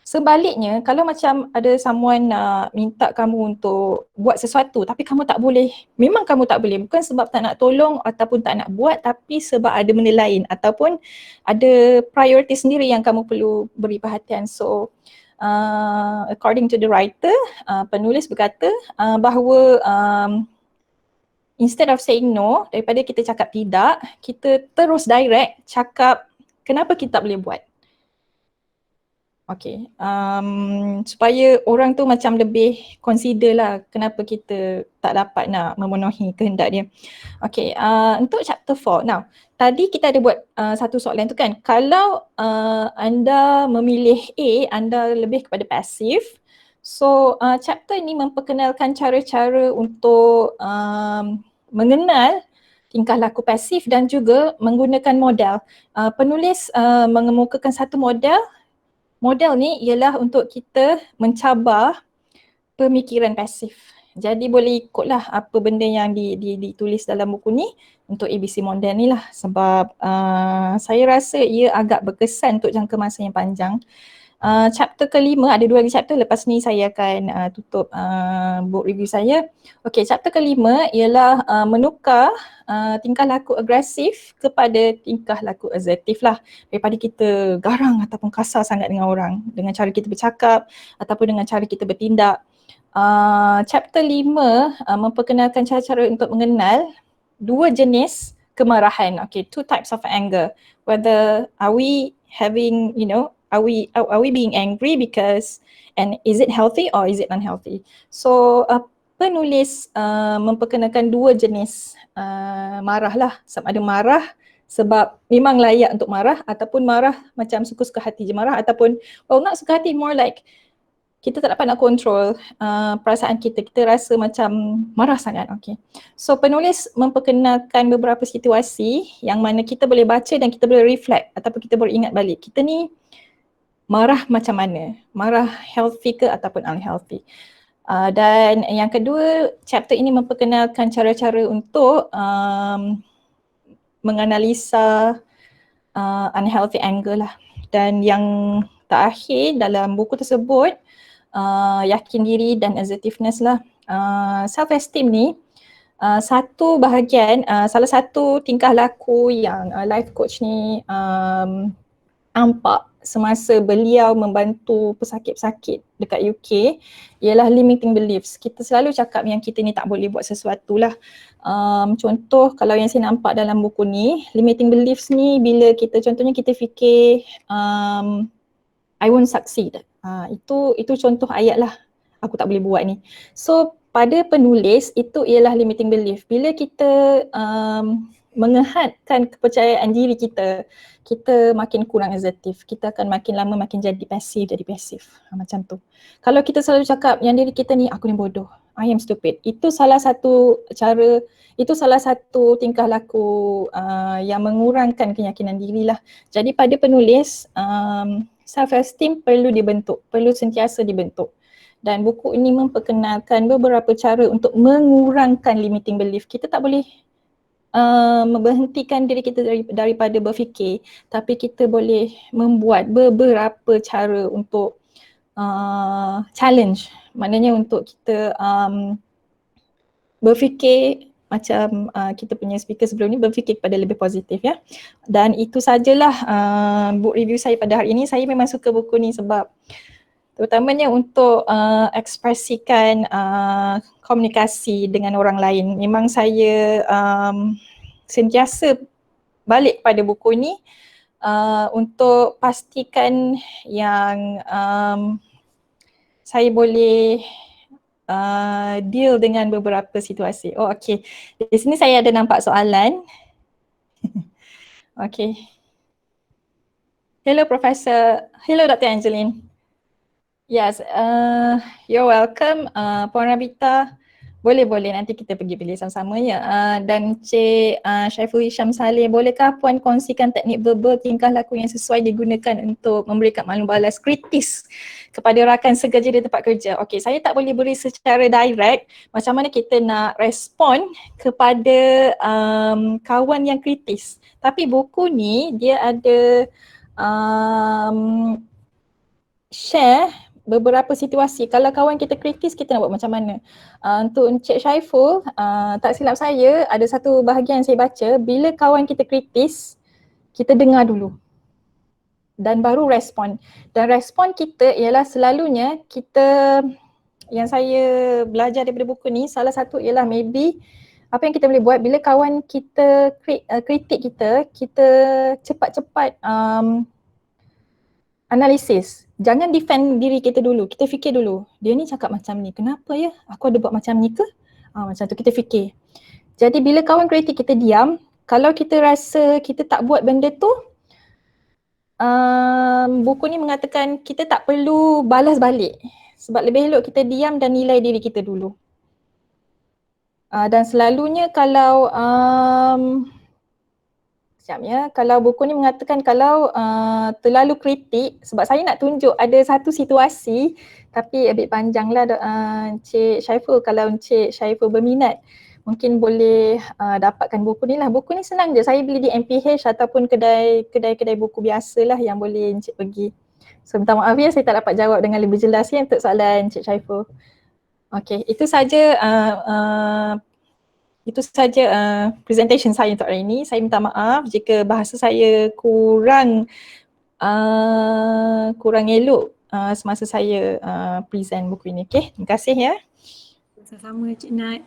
Sebaliknya, kalau macam ada someone minta kamu untuk buat sesuatu tapi kamu tak boleh, memang kamu tak boleh, bukan sebab tak nak tolong ataupun tak nak buat tapi sebab ada benda lain ataupun ada priority sendiri yang kamu perlu beri perhatian. So, according to the writer, penulis berkata bahawa instead of saying no, daripada kita cakap tidak, kita terus direct cakap kenapa kita tak boleh buat. Supaya orang tu macam lebih consider lah kenapa kita tak dapat nak memenuhi kehendak dia. Untuk chapter 4. Now, tadi kita ada buat satu soalan tu kan. Kalau anda memilih A, anda lebih kepada pasif. So, chapter ni memperkenalkan cara-cara untuk mengenal tingkah laku pasif dan juga menggunakan model. Penulis mengemukakan satu model. Model ni ialah untuk kita mencabar pemikiran pasif. Jadi boleh ikutlah apa benda yang ditulis dalam buku ni untuk ABC model ni lah sebab saya rasa ia agak berkesan untuk jangka masa yang panjang. Chapter kelima, ada 2 lagi chapter, lepas ni saya akan tutup book review saya. Chapter kelima ialah menukar tingkah laku agresif kepada tingkah laku assertif lah. Daripada kita garang ataupun kasar sangat dengan orang, dengan cara kita bercakap ataupun dengan cara kita bertindak. Chapter 5 memperkenalkan cara-cara untuk mengenal 2 jenis kemarahan. 2 types of anger. Whether are we having, are we being angry because, and is it healthy or is it unhealthy? So penulis memperkenalkan 2 jenis marah lah. Sama ada marah sebab memang layak untuk marah ataupun marah macam suka-suka hati je marah ataupun not suka hati, more like kita tak dapat nak control perasaan kita. Kita rasa macam marah sangat. So penulis memperkenalkan beberapa situasi yang mana kita boleh baca dan kita boleh reflect ataupun kita boleh ingat balik. Kita ni marah macam mana? Marah healthy ke ataupun unhealthy? Dan yang kedua, chapter ini memperkenalkan cara-cara untuk menganalisa unhealthy anger lah. Dan yang terakhir dalam buku tersebut, yakin diri dan assertiveness lah. Self-esteem ni satu bahagian, salah satu tingkah laku yang life coach ni nampak semasa beliau membantu pesakit-pesakit dekat UK ialah limiting beliefs. Kita selalu cakap yang kita ni tak boleh buat sesuatu lah. Contoh kalau yang saya nampak dalam buku ni, limiting beliefs ni bila kita contohnya kita fikir I won't succeed. Itu contoh ayat lah, aku tak boleh buat ni. So pada penulis itu ialah limiting belief. Bila kita mengehadkan kepercayaan diri kita, kita makin kurang assertif. Kita akan makin lama makin jadi pasif. Macam tu. Kalau kita selalu cakap yang diri kita ni, aku ni bodoh, I am stupid. Itu salah satu cara, itu salah satu tingkah laku yang mengurangkan keyakinan diri lah. Jadi pada penulis, self-esteem perlu dibentuk, perlu sentiasa dibentuk. Dan buku ini memperkenalkan beberapa cara untuk mengurangkan limiting belief. Kita tak boleh memberhentikan diri kita daripada berfikir, tapi kita boleh membuat beberapa cara untuk challenge. Maknanya untuk kita berfikir macam kita punya speaker sebelum ni, berfikir kepada lebih positif ya. Dan itu sajalah book review saya pada hari ini. Saya memang suka buku ni sebab terutamanya untuk ekspresikan komunikasi dengan orang lain. Memang saya sentiasa balik pada buku ni untuk pastikan yang saya boleh deal dengan beberapa situasi. Oh okey, di sini saya ada nampak soalan. Okey. Hello Professor. Hello Dr. Angeline. Yes, you're welcome. Puan Rabita, boleh nanti kita pergi pilih sama-sama ya. Dan Cik Syaiful Hisham Saleh, bolehkah Puan kongsikan teknik verbal tingkah laku yang sesuai digunakan untuk memberikan maklum balas kritis kepada rakan sekerja di tempat kerja? Okey, saya tak boleh beri secara direct macam mana kita nak respon kepada kawan yang kritis. Tapi buku ni dia ada share beberapa situasi. Kalau kawan kita kritis, kita nak buat macam mana? Untuk Encik Syaiful, tak silap saya ada satu bahagian saya baca, bila kawan kita kritis, kita dengar dulu dan baru respon. Dan respon kita ialah selalunya kita, yang saya belajar daripada buku ni, salah satu ialah maybe apa yang kita boleh buat bila kawan kita kritik kita, kita cepat-cepat analisis. Jangan defend diri kita dulu, kita fikir dulu, dia ni cakap macam ni, kenapa ya? Aku ada buat macam ni ke? Macam tu kita fikir. Jadi bila kawan kritik kita diam, kalau kita rasa kita tak buat benda tu, buku ni mengatakan kita tak perlu balas balik. Sebab lebih elok kita diam dan nilai diri kita dulu. Dan selalunya kalau kalau buku ni mengatakan kalau terlalu kritik, sebab saya nak tunjuk ada satu situasi tapi a bit panjang lah Encik Syaiful, kalau Encik Syaiful berminat mungkin boleh dapatkan buku ni lah. Buku ni senang je, saya beli di MPH ataupun kedai-kedai buku biasa lah yang boleh Encik pergi. So minta maaf ya, saya tak dapat jawab dengan lebih jelas ya untuk soalan Encik Syaiful. Okay, itu saja presentation saya untuk hari ini. Saya minta maaf jika bahasa saya kurang elok semasa saya present buku ini. Okay, terima kasih ya. Sama-sama Cik Nat.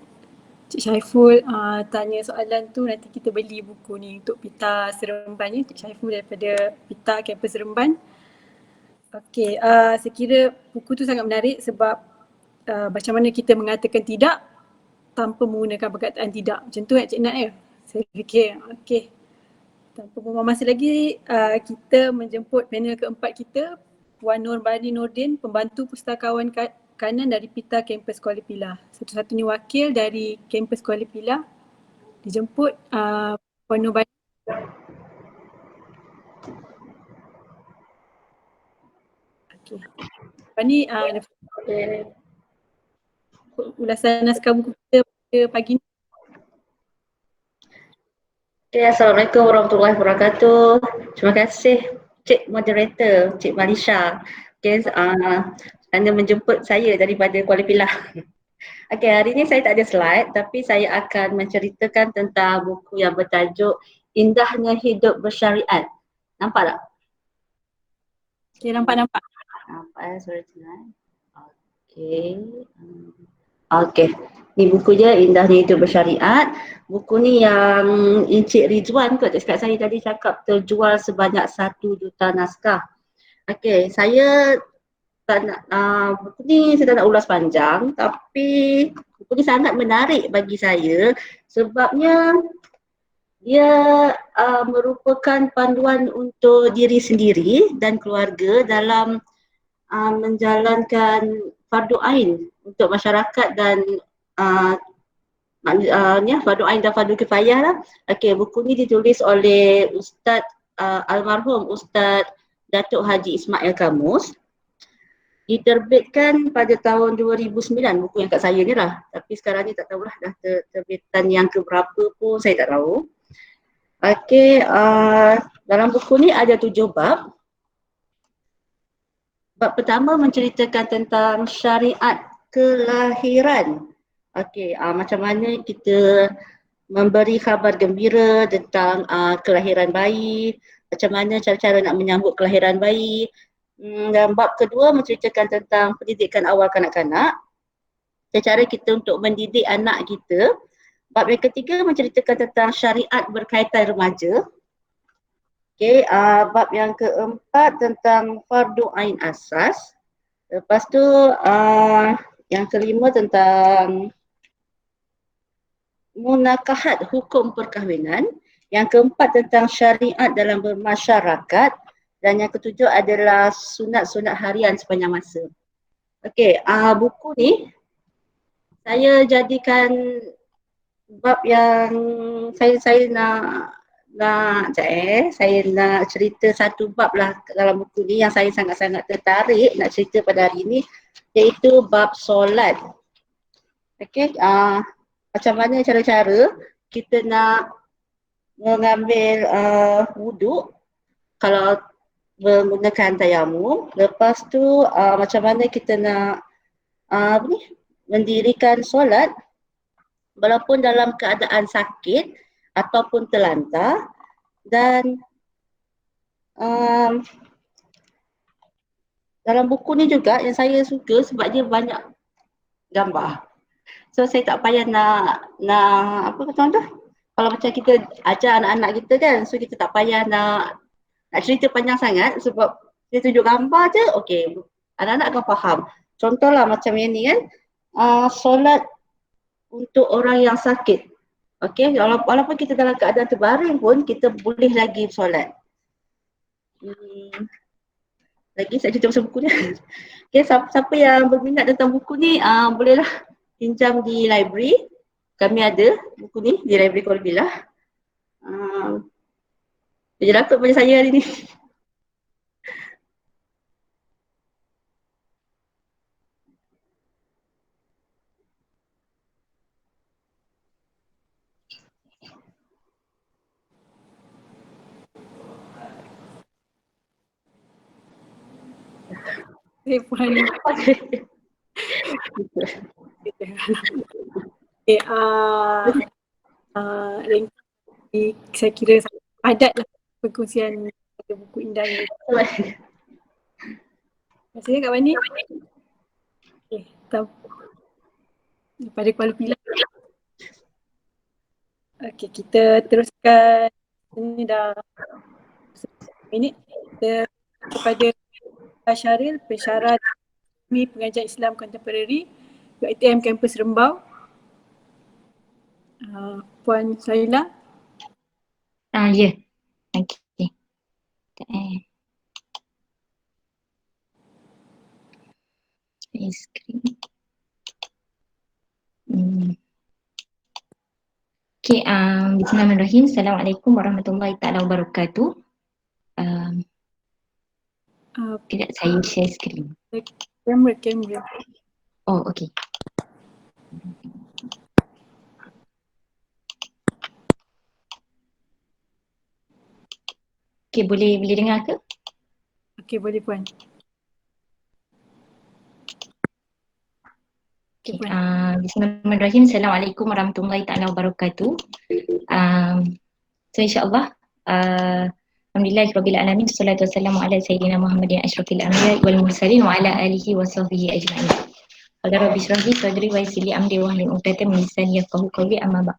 Cik Syaiful tanya soalan tu, nanti kita beli buku ni untuk Pita Seremban ya. Cik Syaiful daripada Pita Kampus Seremban. Okay, saya kira buku tu sangat menarik sebab macam mana kita mengatakan tidak tanpa menggunakan perkataan tidak. Macam tu Cik Nat ya? Saya fikir, okey. Tanpa membuang masa lagi, kita menjemput panel keempat kita, Puan Nurbani Nordin, pembantu pustakawan kanan dari Pita Kampus Kuala Pilah. Satu-satunya wakil dari Kampus Kuala Pilah. Dijemput Puan Nurbani. Okey. Puan ni ulasan naskah buku kita pada pagi ni. Okay, Assalamualaikum warahmatullahi wabarakatuh. Terima kasih Cik Moderator, Cik Malisha. Okay, kerana menjemput saya daripada Kuala Pilah. Okay, hari ini saya tak ada slide tapi saya akan menceritakan tentang buku yang bertajuk Indahnya Hidup Bersyariat. Nampak tak? Okay, nampak. Nampak suara slide. Okay. Okay. Ni bukunya Indahnya Hidup Bersyariat. Buku ni yang Encik Rizwan kot dekat saya tadi cakap terjual sebanyak 1 juta naskah. Okay, saya tak nak, buku ni saya tak nak ulas panjang tapi buku ni sangat menarik bagi saya sebabnya dia merupakan panduan untuk diri sendiri dan keluarga dalam menjalankan fardu ain untuk masyarakat dan fardu ain dan fardu kifayah lah. Okey, buku ni ditulis oleh Ustaz almarhum Ustaz Datuk Haji Ismail Kamus. Diterbitkan pada tahun 2009, buku yang kat saya ni lah. Tapi sekarang ni tak tahulah dah terbitan yang keberapa pun saya tak tahu. Okey, dalam buku ni ada 7 bab. Bab pertama menceritakan tentang syariat kelahiran. Okey, macam mana kita memberi khabar gembira tentang kelahiran bayi, macam mana cara-cara nak menyambut kelahiran bayi. Dan bab kedua menceritakan tentang pendidikan awal kanak-kanak, cara kita untuk mendidik anak kita. Bab yang ketiga menceritakan tentang syariat berkaitan remaja. Okey, bab yang keempat tentang fardu ain asas. Lepas tu yang kelima tentang munakahat hukum perkahwinan. Yang keempat tentang syariat dalam bermasyarakat. Dan yang ketujuh adalah sunat-sunat harian sepanjang masa. Okey, buku ni saya jadikan bab yang saya nak saya nak cerita satu bab lah dalam buku ni yang saya sangat-sangat tertarik nak cerita pada hari ni, iaitu bab solat. Okey, macam mana cara-cara kita nak mengambil wuduk kalau menggunakan tayamum. Lepas tu macam mana kita nak mendirikan solat walaupun dalam keadaan sakit ataupun terlantar. Dan dalam buku ni juga yang saya suka sebab dia banyak gambar. So saya tak payah nak apa kata tu? Kalau macam kita ajar anak-anak kita kan, so kita tak payah nak cerita panjang sangat sebab dia tunjuk gambar je, okey, anak-anak akan faham. Contohlah macam yang ni kan, solat untuk orang yang sakit. Okey, walaupun kita dalam keadaan terbaring pun kita boleh lagi solat. Lagi saya cerita pasal buku ni. Okey, siapa yang berminat tentang buku ni bolehlah pinjam di library. Kami ada buku ni di library Kuala Pilah. Dia dapat pada saya hari ni. Saya puan. Okay, saya kira padat lah perkongsian buku indah ni. Terima kasih Kak Wani. Okay, daripada Kuala Pilah. Okay, kita teruskan. Ini dah 1 minit. Kita kepada Syaril, pensyarah pengajian Islam Kontemporari UiTM Kampus Rembau. Puan Saila. Ya. Okey. Screen. Okey, bismillahirrahmanirrahim. Assalamualaikum warahmatullahi taala wabarakatuh. Tidak, saya share screen. Kamera. Oh, okey. Okey, boleh dengar ke? Okey, boleh Puan. Okey, Okay. Puan. Bismillahirrahmanirrahim. Assalamualaikum warahmatullahi taala wabarakatuh. So insyaAllah, alhamdulillahirabbil alamin, wassalatu wassalamu ala sayyidina Muhammadin asyrafil anbiya'i wal mursalin wa ala alihi wa sahbihi ajma'in. Qala rabbi shrah li sadri wa yassir li amri wahlul 'uqdatam min lisani yafqahu qawli, amma ba'd.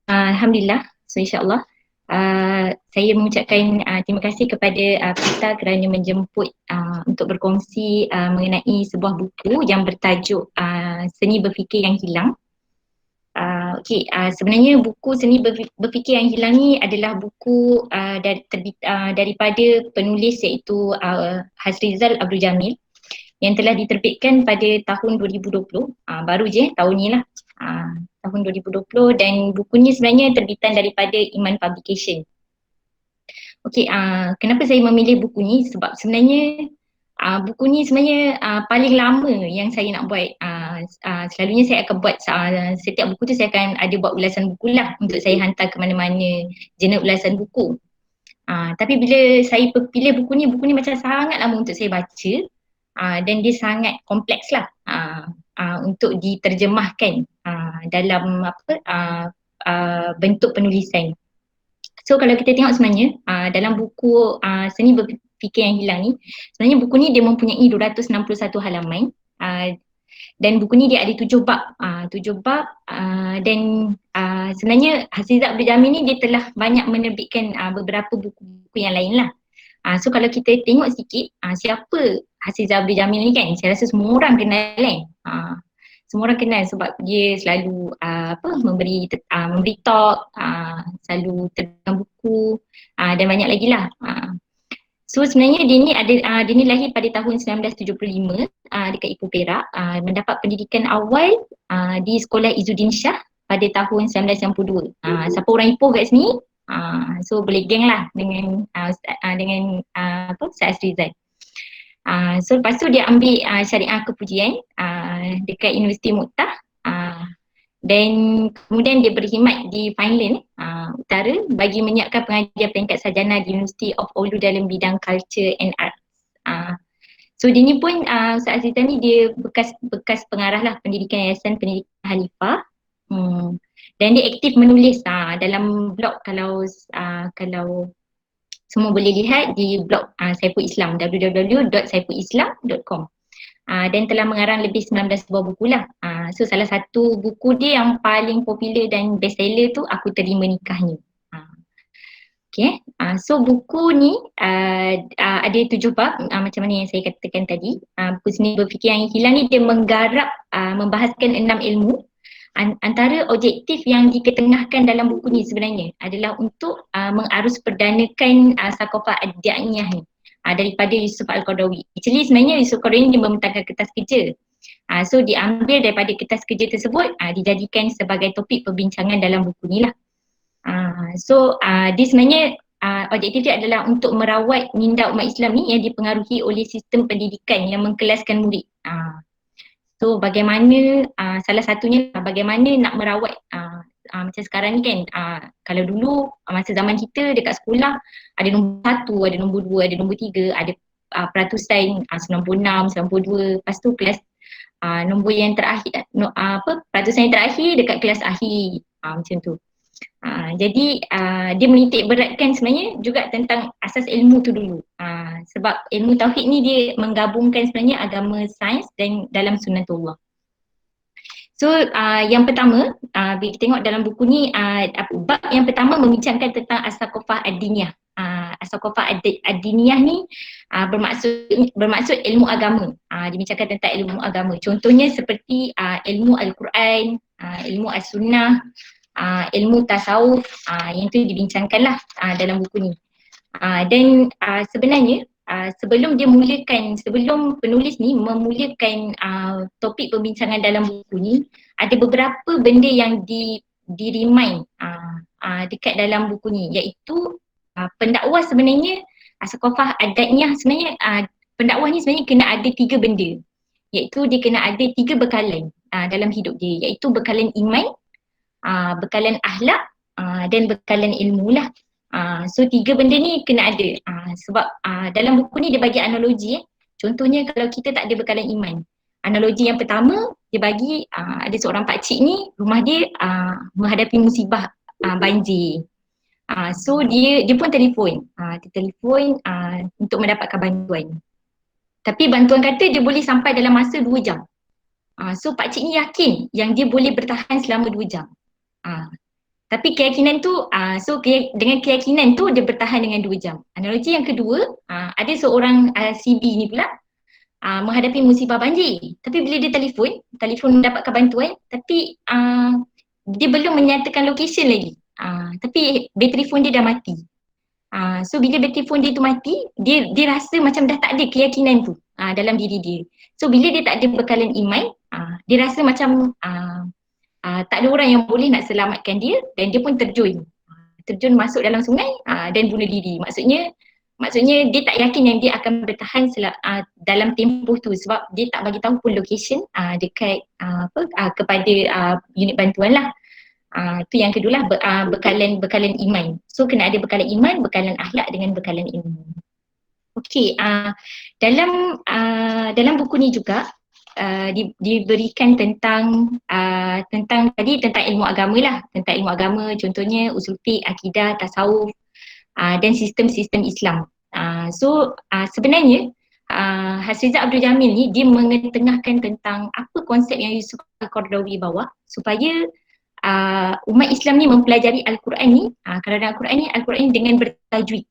Alhamdulillah, so insyaAllah saya mengucapkan terima kasih kepada Pita kerana menjemput untuk berkongsi mengenai sebuah buku yang bertajuk Seni Berfikir yang Hilang. Sebenarnya buku Seni Berfikir yang Hilang ni adalah buku daripada penulis iaitu Hasrizal Abdul Jamil yang telah diterbitkan pada tahun 2020, baru je tahun ni lah, tahun 2020, dan buku ni sebenarnya terbitan daripada Iman Publication. Kenapa saya memilih buku ni? Sebab sebenarnya buku ni sebenarnya paling lama yang saya nak buat. Selalunya saya akan buat setiap buku tu saya akan ada buat ulasan buku lah untuk saya hantar ke mana-mana jurnal ulasan buku. Tapi bila saya pilih buku ni macam sangat lama untuk saya baca, dan dia sangat kompleks lah untuk diterjemahkan dalam bentuk penulisan. So kalau kita tengok sebenarnya dalam buku Seni Berfikir yang Hilang ni, sebenarnya buku ni dia mempunyai 261 halaman, dan buku ni dia ada 7 bab, dan sebenarnya Hasrizal Abdul Jamil ni dia telah banyak menerbitkan beberapa buku-buku yang lain lah. So kalau kita tengok sikit siapa Hasrizal Abdul Jamil ni kan, saya rasa semua orang kenal kan. Semua orang kenal sebab dia selalu memberi talk, selalu terbitkan buku, dan banyak lagi lah. So sebenarnya dia ni lahir pada tahun 1975 dekat Ipoh Perak, mendapat pendidikan awal di Sekolah Izzuddin Shah pada tahun 1992. Siapa orang Ipoh kat sini? So boleh geng lah dengan Ustaz Hasrizal. So lepas tu dia ambil syariah kepujian dekat Universiti Muqtah, dan kemudian dia berkhidmat di Finland Utara bagi menyiapkan pengajar peringkat sarjana di University of Oulu dalam bidang Culture and Arts. So dia ni pun Ustaz Hasrizal ni dia bekas pengarah lah pendidikan Yayasan Pendidikan Khalifah, dan dia aktif menulis dalam blog. Kalau semua boleh lihat di blog Saiful Islam, www.saifulislam.com, dan telah mengarang lebih 19 buah buku lah. So salah satu buku dia yang paling popular dan bestseller tu Aku Terima Nikahnya. So buku ni ada 7 bab, macam mana yang saya katakan tadi. Buku Seni Berfikir yang Hilang ni dia menggarap membahaskan 6 ilmu. Antara objektif yang diketengahkan dalam buku ni sebenarnya adalah untuk mengarus perdanakan Saqafah Ad-Da'iyah ni daripada Yusuf Al-Qaradawi. Actually sebenarnya Yusuf Al-Qaradawi dia membentangkan kertas kerja. So diambil daripada kertas kerja tersebut, dijadikan sebagai topik perbincangan dalam buku ni lah. So dia sebenarnya objektif dia adalah untuk merawat minda umat Islam ni yang dipengaruhi oleh sistem pendidikan yang mengkelaskan murid. So bagaimana, salah satunya bagaimana nak merawat macam sekarang ni kan, kalau dulu masa zaman kita dekat sekolah ada nombor 1, ada nombor 2, ada nombor 3, ada peratusan 96, 92, lepas tu kelas nombor yang terakhir, peratusan yang terakhir dekat kelas akhir, macam tu. Jadi dia menitik beratkan sebenarnya juga tentang asas ilmu tu dulu, sebab ilmu tauhid ni dia menggabungkan sebenarnya agama, sains dan dalam sunnatullah. So yang pertama, bila kita tengok dalam buku ni, bab yang pertama membincangkan tentang As-Saqafah Ad-Diniyah. As-Saqafah Ad-Diniyah ni bermaksud ilmu agama. Dibincangkan tentang ilmu agama. Contohnya seperti ilmu Al-Quran, ilmu As-Sunnah, ilmu tasawuf, yang tu dibincangkanlah dalam buku ni. Dan sebenarnya sebelum penulis ni memulakan topik perbincangan dalam buku ni, ada beberapa benda yang di-remind dekat dalam buku ni, iaitu pendakwah sebenarnya Saqafah Ad-Da'iyah sebenarnya pendakwah ni sebenarnya kena ada 3 benda, iaitu dia kena ada 3 bekalan dalam hidup dia, iaitu bekalan iman, bekalan akhlak, dan bekalan ilmu lah. So 3 benda ni kena ada. Sebab dalam buku ni dia bagi analogi. Contohnya kalau kita tak ada bekalan iman. Analogi yang pertama dia bagi ada seorang pakcik ni rumah dia menghadapi musibah banjir. So dia pun telefon. Dia telefon untuk mendapatkan bantuan. Tapi bantuan kata dia boleh sampai dalam masa 2 jam. So pakcik ni yakin yang dia boleh bertahan selama 2 jam. Tapi keyakinan tu, dengan keyakinan tu dia bertahan dengan 2 jam. Analogi yang kedua, ada seorang CB ni pula menghadapi musibah banjir. Tapi bila dia telefon mendapatkan bantuan, tapi dia belum menyatakan location lagi. Tapi bateri phone dia dah mati. So bila bateri phone dia tu mati, dia rasa macam dah tak ada keyakinan tu dalam diri dia. So bila dia tak ada bekalan iman, dia rasa macam tak ada orang yang boleh nak selamatkan dia dan dia pun terjun masuk dalam sungai dan bunuh diri. Maksudnya dia tak yakin yang dia akan bertahan dalam tempoh tu sebab dia tak bagi tahu pun location dekat kepada unit bantuan lah. Tu yang kedua lah, bekalan iman. So kena ada bekalan iman, bekalan akhlak dengan bekalan ilmu. Okey, dalam buku ni juga diberikan tentang ilmu agama lah, tentang ilmu agama, contohnya usul fiqh, akidah, tasawuf dan sistem-sistem Islam. So sebenarnya Hafizah Abdul Jamil ni dia mengetengahkan tentang apa konsep yang Yusuf Al-Qaradawi bawa supaya umat Islam ni mempelajari Al-Quran ni, kerana Al-Quran ni dengan bertajwid.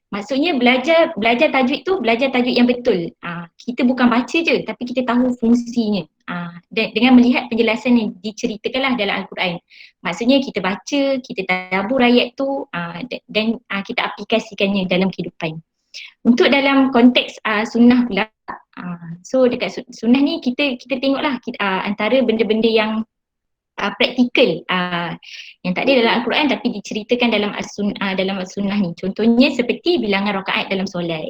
Maksudnya belajar tajwid tu, belajar tajwid yang betul. Kita bukan baca je tapi kita tahu fungsinya. Dengan melihat penjelasan yang diceritakanlah dalam Al-Quran. Maksudnya kita baca, kita tadabbur ayat tu dan kita aplikasikannya dalam kehidupan. Untuk dalam konteks sunnah pula, so dekat sunnah ni kita tengoklah antara benda-benda yang praktikal yang tak ada dalam Al-Quran tapi diceritakan dalam as-sunnah ni. Contohnya seperti bilangan rakaat dalam solat.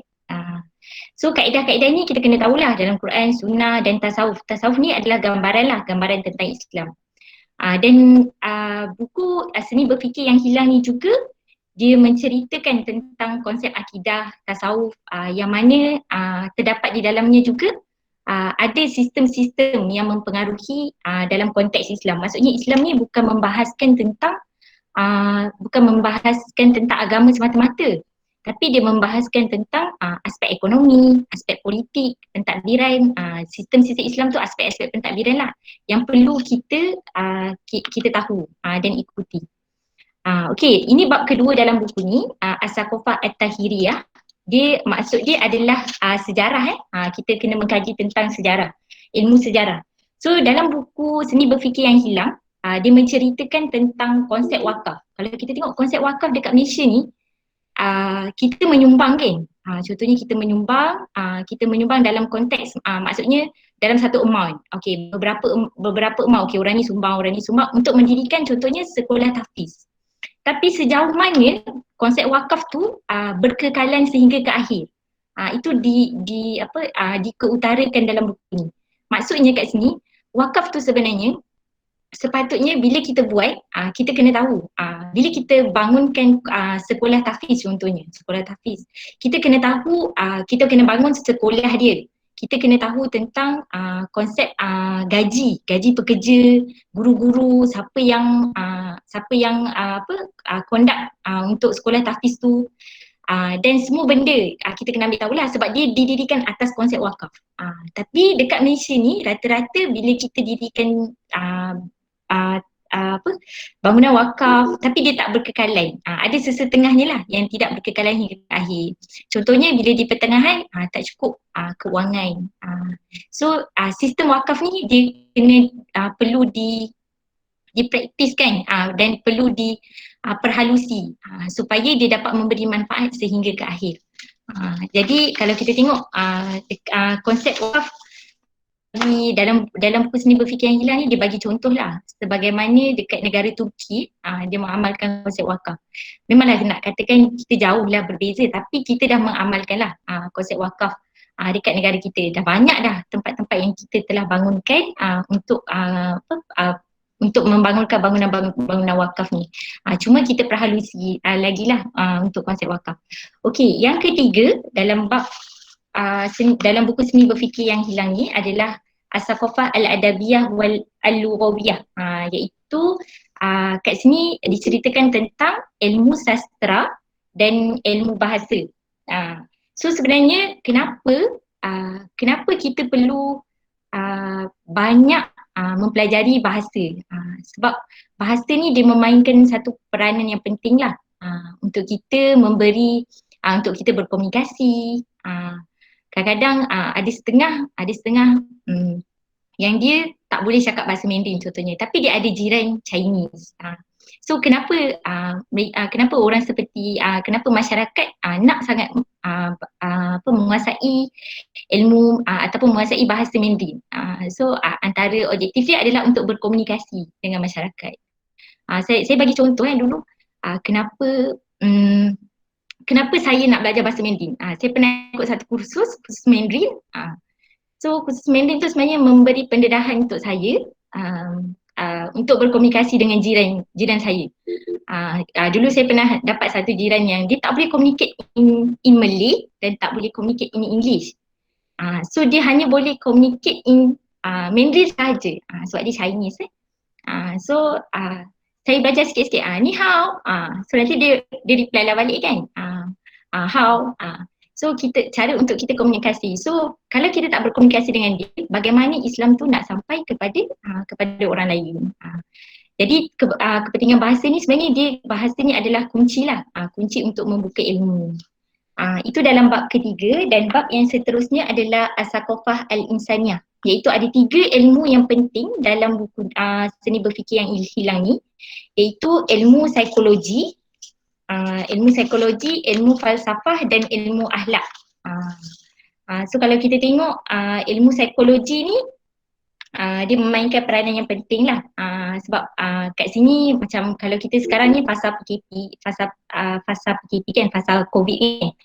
So kaedah-kaedah ni kita kena tahulah dalam Quran, sunnah dan tasawuf. Tasawuf ni adalah gambaran tentang Islam. Dan buku Seni Berfikir Yang Hilang ni juga dia menceritakan tentang konsep akidah, tasawuf yang mana terdapat di dalamnya juga ada sistem-sistem yang mempengaruhi dalam konteks Islam. Maksudnya Islam ni bukan membahaskan tentang agama semata-mata, tapi dia membahaskan tentang aspek ekonomi, aspek politik, pentadbiran, sistem-sistem Islam tu aspek-aspek pentadbiran lah yang perlu kita tahu dan ikuti. Okey, ini bab kedua dalam buku ni, As-Saqafah At-Tahiriyah. Maksud dia adalah sejarah. Kita kena mengkaji tentang sejarah, ilmu sejarah. So dalam buku Seni Berfikir Yang Hilang, dia menceritakan tentang konsep wakaf. Kalau kita tengok konsep wakaf dekat Malaysia ni, kita menyumbang kan. Contohnya kita menyumbang dalam konteks, maksudnya dalam satu amount. Okey, beberapa amount. Okey, orang ni sumbang untuk mendirikan contohnya sekolah tahfiz. Tapi sejauh mana konsep wakaf tu berkekalan sehingga ke akhir. Itu dikeutarakan dalam buku ni. Maksudnya kat sini, wakaf tu sebenarnya sepatutnya bila kita buat, kita kena tahu. Bila kita bangunkan sekolah tahfiz contohnya, sekolah tahfiz, kita kena tahu, kita kena bangun sekolah dia. Kita kena tahu tentang konsep gaji pekerja, guru-guru, siapa yang conduct untuk sekolah tahfiz tu, dan semua benda kita kena ambil tahulah sebab dia didirikan atas konsep wakaf. Tapi dekat Malaysia ni rata-rata bila kita dirikan bangunan wakaf tapi dia tak berkekalan. Ada sesetengahnya lah yang tidak berkekalan hingga akhir. Contohnya bila di pertengahan tak cukup kewangan. So sistem wakaf ni dia kena perlu dipraktiskan dan perlu diperhalusi supaya dia dapat memberi manfaat sehingga ke akhir. Jadi kalau kita tengok konsep wakaf ni dalam buku Seni Berfikir Yang Hilang ni dia bagi contoh lah sebagaimana dekat negara Turki dia mengamalkan konsep wakaf. Memanglah nak katakan kita jauh lah berbeza tapi kita dah mengamalkan lah konsep wakaf dekat negara kita. Dah banyak dah tempat-tempat yang kita telah bangunkan untuk untuk membangunkan bangunan wakaf ni. Cuma kita perhalusi lagi lah untuk konsep wakaf. Okey, yang ketiga dalam bab dalam buku seni berfikir yang hilang ni adalah As-Saqafah Al-Adabiyah wal Al-Lughawiyah, iaitu kat sini diceritakan tentang ilmu sastra dan ilmu bahasa. So sebenarnya kenapa kita perlu banyak mempelajari bahasa, sebab bahasa ni dia memainkan satu peranan yang penting lah untuk kita untuk kita berkomunikasi. Kadang-kadang ada setengah yang dia tak boleh cakap bahasa Mandarin contohnya, tapi dia ada jiran Chinese. So kenapa orang seperti kenapa masyarakat nak sangat menguasai ilmu ataupun menguasai bahasa Mandarin. So antara objektif dia adalah untuk berkomunikasi dengan masyarakat. Saya bagi contoh dulu kenapa saya nak belajar bahasa Mandarin. Saya pernah ikut satu kursus Mandarin. So kursus Mandarin tu sebenarnya memberi pendedahan untuk saya untuk berkomunikasi dengan jiran saya. Dulu saya pernah dapat satu jiran yang dia tak boleh communicate in Malay dan tak boleh communicate in English. So dia hanya boleh communicate in Mandarin sahaja sebab dia Chinese. So saya belajar sikit-sikit, ni hao. So nanti dia reply lah balik kan. How. So cara untuk kita komunikasi. So kalau kita tak berkomunikasi dengan dia, bagaimana Islam tu nak sampai kepada orang lain. Jadi kepentingan bahasa ni sebenarnya bahasa ni adalah kunci lah. Kunci untuk membuka ilmu. Itu dalam bab ketiga, dan bab yang seterusnya adalah As-Saqafah Al-Insaniyah, iaitu ada 3 ilmu yang penting dalam buku seni berfikir yang hilang ni, iaitu ilmu psikologi, ilmu falsafah dan ilmu akhlak. So kalau kita tengok ilmu psikologi ni dia memainkan peranan yang penting lah, sebab kat sini macam kalau kita sekarang ni fasa PKP kan, fasa COVID ni,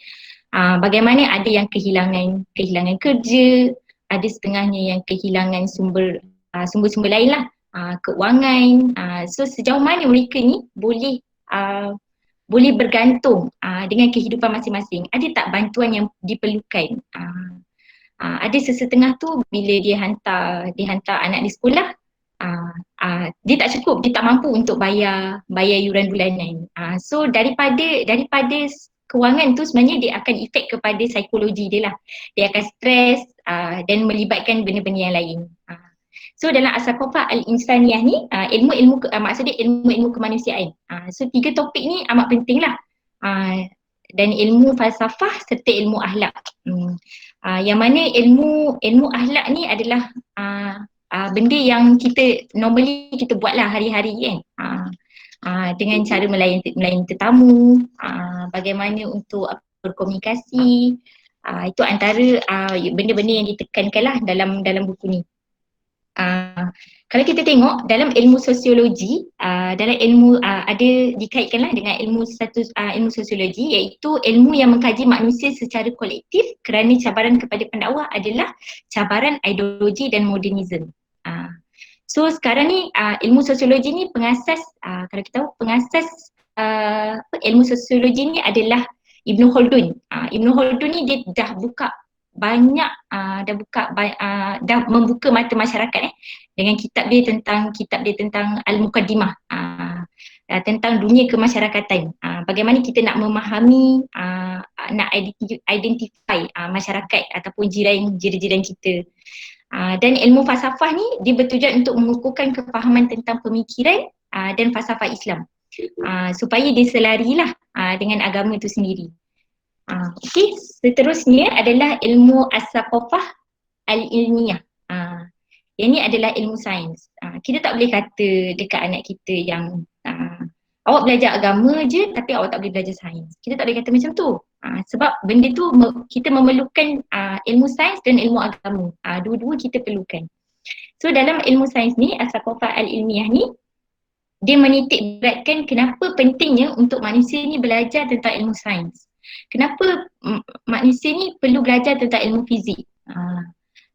bagaimana ada yang kehilangan kerja, ada setengahnya yang kehilangan sumber-sumber lain lah, keuangan. So sejauh mana mereka ni boleh bergantung dengan kehidupan masing-masing. Ada tak bantuan yang diperlukan? Ada sesetengah tu bila dia hantar anak di sekolah, dia tak cukup, dia tak mampu untuk bayar yuran bulanan. So daripada kewangan tu sebenarnya dia akan efek kepada psikologi dia lah. Dia akan stres dan melibatkan benda-benda yang lain. So dalam As-Saqafah Al-Insaniyah ni, maksudnya ilmu kemanusiaan. So 3 topik ni amat penting lah. Dan ilmu falsafah serta ilmu akhlak. Yang mana ilmu akhlak ni adalah benda yang kita normally kita buat lah hari-hari kan. Dengan cara melayani tetamu, bagaimana untuk berkomunikasi, itu antara benda-benda yang ditekankan lah dalam buku ni. Kalau kita tengok dalam ilmu sosiologi, dalam ilmu ada dikaitkanlah dengan ilmu sosiologi, iaitu ilmu yang mengkaji manusia secara kolektif, kerana cabaran kepada pendakwah adalah cabaran ideologi dan modernisme. So sekarang ni ilmu sosiologi ni pengasas, kalau kita tahu pengasas ilmu sosiologi ni adalah Ibn Khaldun. Ibn Khaldun ni dia dah membuka mata masyarakat dengan kitab dia tentang Al-Muqaddimah, tentang dunia kemasyarakatan. Bagaimana kita nak memahami, nak identify masyarakat ataupun jiran kita. Dan ilmu falsafah ni dia bertujuan untuk mengukuhkan kefahaman tentang pemikiran dan falsafah Islam, supaya dia selarilah dengan agama itu sendiri. Okey, seterusnya adalah ilmu As-Saqafah Al-Ilmiyah. Yang ni adalah ilmu sains. Kita tak boleh kata dekat anak kita yang awak belajar agama je tapi awak tak boleh belajar sains. Kita tak boleh kata macam tu. Sebab benda tu kita memerlukan ilmu sains dan ilmu agama. Dua-dua kita perlukan. So dalam ilmu sains ni, As-Saqafah Al-Ilmiyah ni, dia menitik beratkan kenapa pentingnya untuk manusia ni belajar tentang ilmu sains. Kenapa manusia ni perlu belajar tentang ilmu fizik.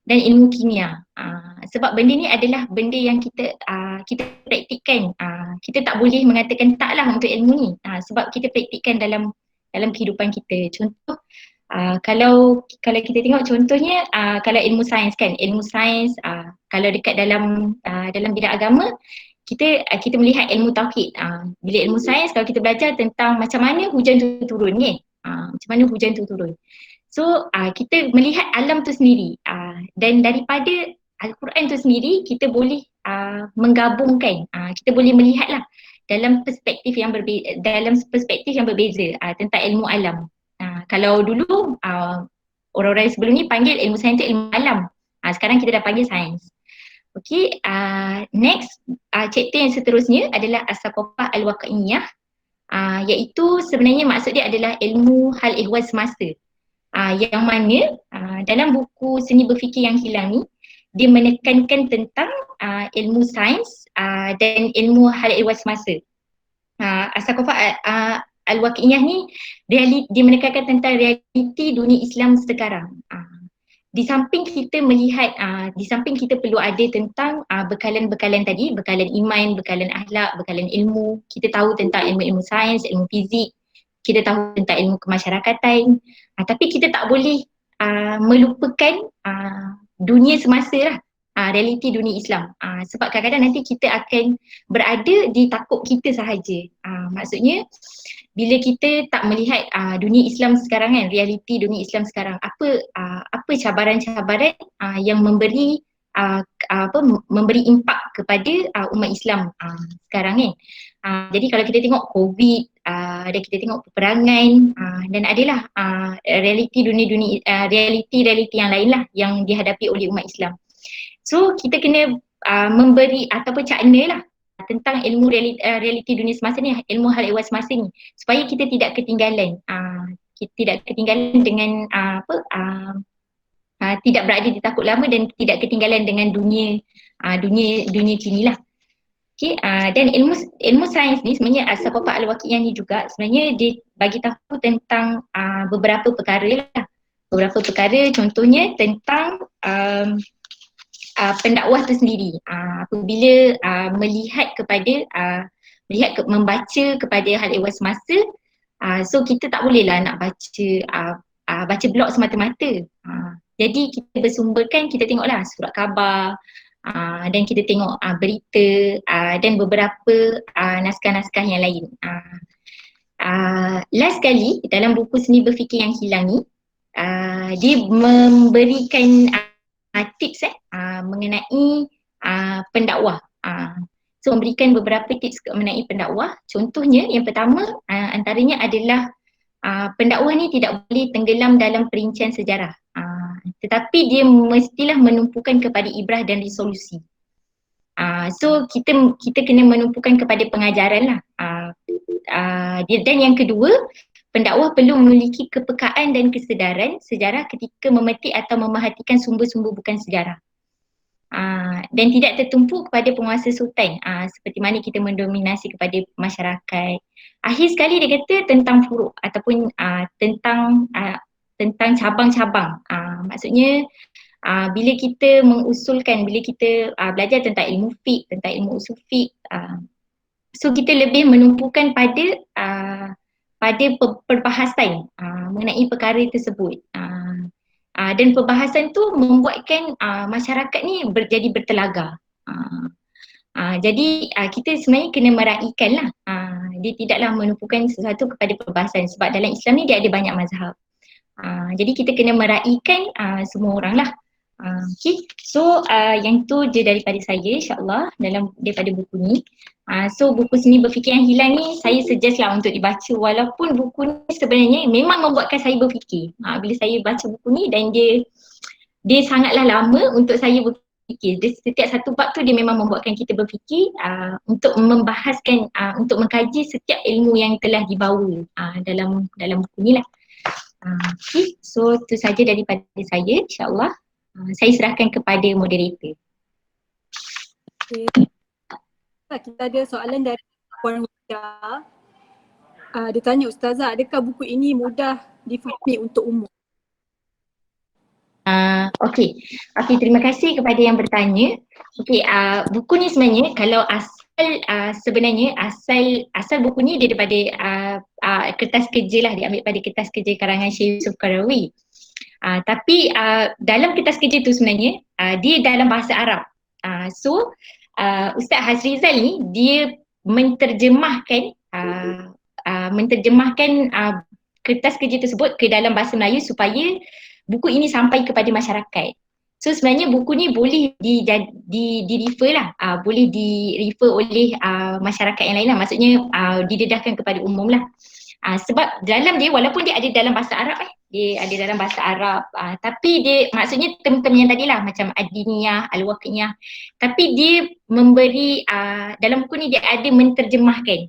dan ilmu kimia. Sebab benda ni adalah benda yang kita praktikkan. Kita tak boleh mengatakan taklah untuk ilmu ni, sebab kita praktikkan dalam kehidupan kita. Contoh, kalau kita tengok contohnya, kalau ilmu sains kan, kalau dekat dalam bidang agama, kita melihat ilmu tauhid. Bila ilmu sains, kalau kita belajar tentang macam mana hujan tu turun kan, macam mana hujan tu turun. So kita melihat alam tu sendiri, dan daripada Al-Quran tu sendiri kita boleh menggabungkan, kita boleh melihatlah dalam perspektif yang berbeza, tentang ilmu alam. Kalau dulu orang-orang sebelum ni panggil ilmu sains tu ilmu alam, sekarang kita dah panggil sains. Okay, next chapter yang seterusnya adalah As-Saqafah Al-Waqa'iyah, iaitu sebenarnya maksud dia adalah ilmu hal ehwal semasa. Yang mana dalam buku Seni Berfikir Yang Hilang ni, dia menekankan tentang ilmu sains dan ilmu hal ehwal semasa. As-Saqafah Al-Waqa'iyah ni dia menekankan tentang realiti dunia Islam sekarang. Di samping kita melihat, di samping kita perlu ada tentang bekalan-bekalan tadi, bekalan iman, bekalan akhlak, bekalan ilmu. Kita tahu tentang ilmu-ilmu sains, ilmu fizik, kita tahu tentang ilmu kemasyarakatan, tapi kita tak boleh melupakan dunia semasa lah, realiti dunia Islam. Sebab kadang-kadang nanti kita akan berada di takut kita sahaja. Maksudnya bila kita tak melihat dunia Islam sekarang kan, realiti dunia Islam sekarang, apa cabaran-cabaran yang memberi memberi impak kepada umat Islam sekarang kan. Jadi kalau kita tengok COVID, dan kita tengok peperangan, dan adalah realiti yang lain lah yang dihadapi oleh umat Islam. So kita kena memberi ataupun cakna lah tentang ilmu realiti dunia semasa ni, ilmu hal ehwal semasa ni, supaya kita tidak ketinggalan, dengan tidak berada di takut lama dan tidak ketinggalan dengan dunia kini lah. Okay, dan ilmu sains ni sebenarnya As-Saqafah Al-Waqa'iyah ni juga sebenarnya dia bagi tahu tentang beberapa perkara lah. Beberapa perkara, contohnya tentang pendakwah tu sendiri. Apabila membaca kepada hal ehwal semasa, so kita tak bolehlah nak baca blog semata-mata. Jadi kita bersumberkan, kita tengoklah surat khabar, dan kita tengok berita, dan beberapa naskah-naskah yang lain. Last kali dalam buku Seni Berfikir Yang Hilang ni, dia memberikan tips mengenai pendakwah. So memberikan beberapa tips mengenai pendakwah. Contohnya yang pertama antaranya adalah pendakwah ni tidak boleh tenggelam dalam perincian sejarah, tetapi dia mestilah menumpukan kepada ibrah dan resolusi. So kita kena menumpukan kepada pengajaran lah. Dan yang kedua, pendakwah perlu memiliki kepekaan dan kesedaran sejarah ketika memetik atau memerhatikan sumber-sumber bukan sejarah. Dan tidak tertumpu kepada penguasa sultan, seperti mana kita mendominasi kepada masyarakat. Akhir sekali dia kata tentang furuk ataupun tentang cabang-cabang. Maksudnya bila kita mengusulkan, bila kita belajar tentang ilmu fiqh, tentang ilmu usul fiqh, so kita lebih menumpukan pada perbahasan mengenai perkara tersebut. Dan perbahasan tu membuatkan masyarakat ni jadi bertelaga. Jadi kita sebenarnya kena meraihkan lah. Dia tidaklah menumpukan sesuatu kepada perbahasan, sebab dalam Islam ni dia ada banyak mazhab. Jadi kita kena meraihkan semua orang lah. Okay, so yang tu je daripada saya, insyaAllah, daripada buku ni. So buku Seni Berfikir Yang Hilang ni saya suggest lah untuk dibaca, walaupun buku ni sebenarnya memang membuatkan saya berfikir. Bila saya baca buku ni, dan dia sangatlah lama untuk saya berfikir. Setiap satu bab tu dia memang membuatkan kita berfikir, untuk membahaskan, untuk mengkaji setiap ilmu yang telah dibawa dalam buku ni lah. Okay, so tu saja daripada saya, insyaAllah. Saya serahkan kepada moderator. Okay. Kita ada soalan dari Puan Huda. Dia tanya, Ustazah, adakah buku ini mudah difahami untuk umum? Okey, terima kasih kepada yang bertanya. Okey, buku ni sebenarnya kalau asal buku ni dia daripada kertas kerja lah, diambil pada kertas kerja karangan Syekh Yusuf Qaradawi. Tapi dalam kertas kerja tu sebenarnya dia dalam bahasa Arab. So Ustaz Hazrizal ni dia menterjemahkan kertas kerja tersebut ke dalam bahasa Melayu supaya buku ini sampai kepada masyarakat. So sebenarnya buku ni boleh di-refer lah, boleh di-refer oleh masyarakat yang lain lah, maksudnya didedahkan kepada umum lah. Sebab dalam dia, walaupun dia ada dalam bahasa Arab dia ada dalam bahasa Arab, tapi dia maksudnya term-term yang tadi lah, macam ad-diniyah, al-waqi'iyah, tapi dia memberi, dalam buku ni dia ada menterjemahkan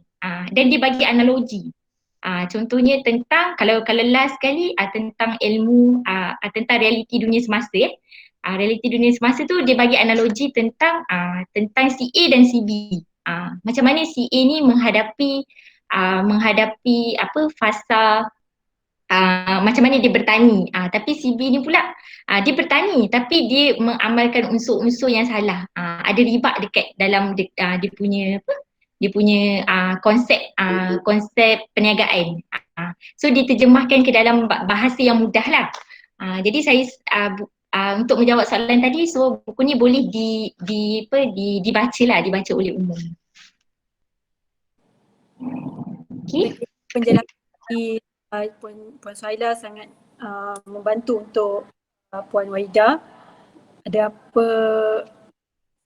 dan dia bagi analogi. Contohnya tentang kalau last sekali tentang ilmu tentang realiti dunia semasa realiti dunia semasa tu dia bagi analogi tentang si A dan si B. Macam mana si A ni menghadapi fasa macam mana dia bertani, tapi si B ni pula dia bertani tapi dia mengamalkan unsur-unsur yang salah, ada riba dekat dalam dia punya konsep perniagaan. So diterjemahkan ke dalam bahasa yang mudah lah. Jadi saya untuk menjawab soalan tadi, so buku ni boleh dibaca oleh umum. Okay. Penjelasan dari Puan Suhaila sangat membantu untuk Puan Wahida. Ada apa,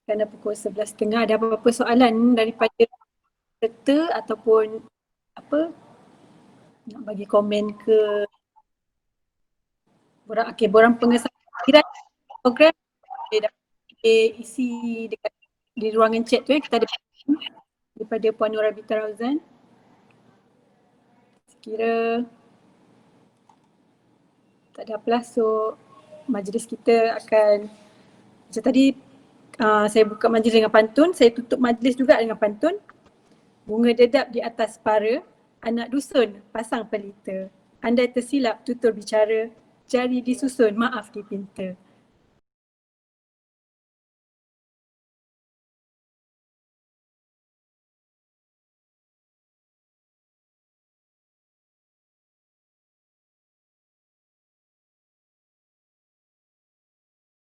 kerana pukul 11.30, ada apa-apa soalan daripada peserta ataupun nak bagi komen ke borang pengesahan program, boleh isi dekat di ruangan chat tu kita ada daripada Puan Nurabita Rauzan. Sekira tak ada apalah, so majlis kita akan macam tadi, saya buka majlis dengan pantun, saya tutup majlis juga dengan pantun. Bunga dedap di atas para, anak dusun pasang pelita. Andai tersilap tutur bicara, jari disusun maaf dipinta.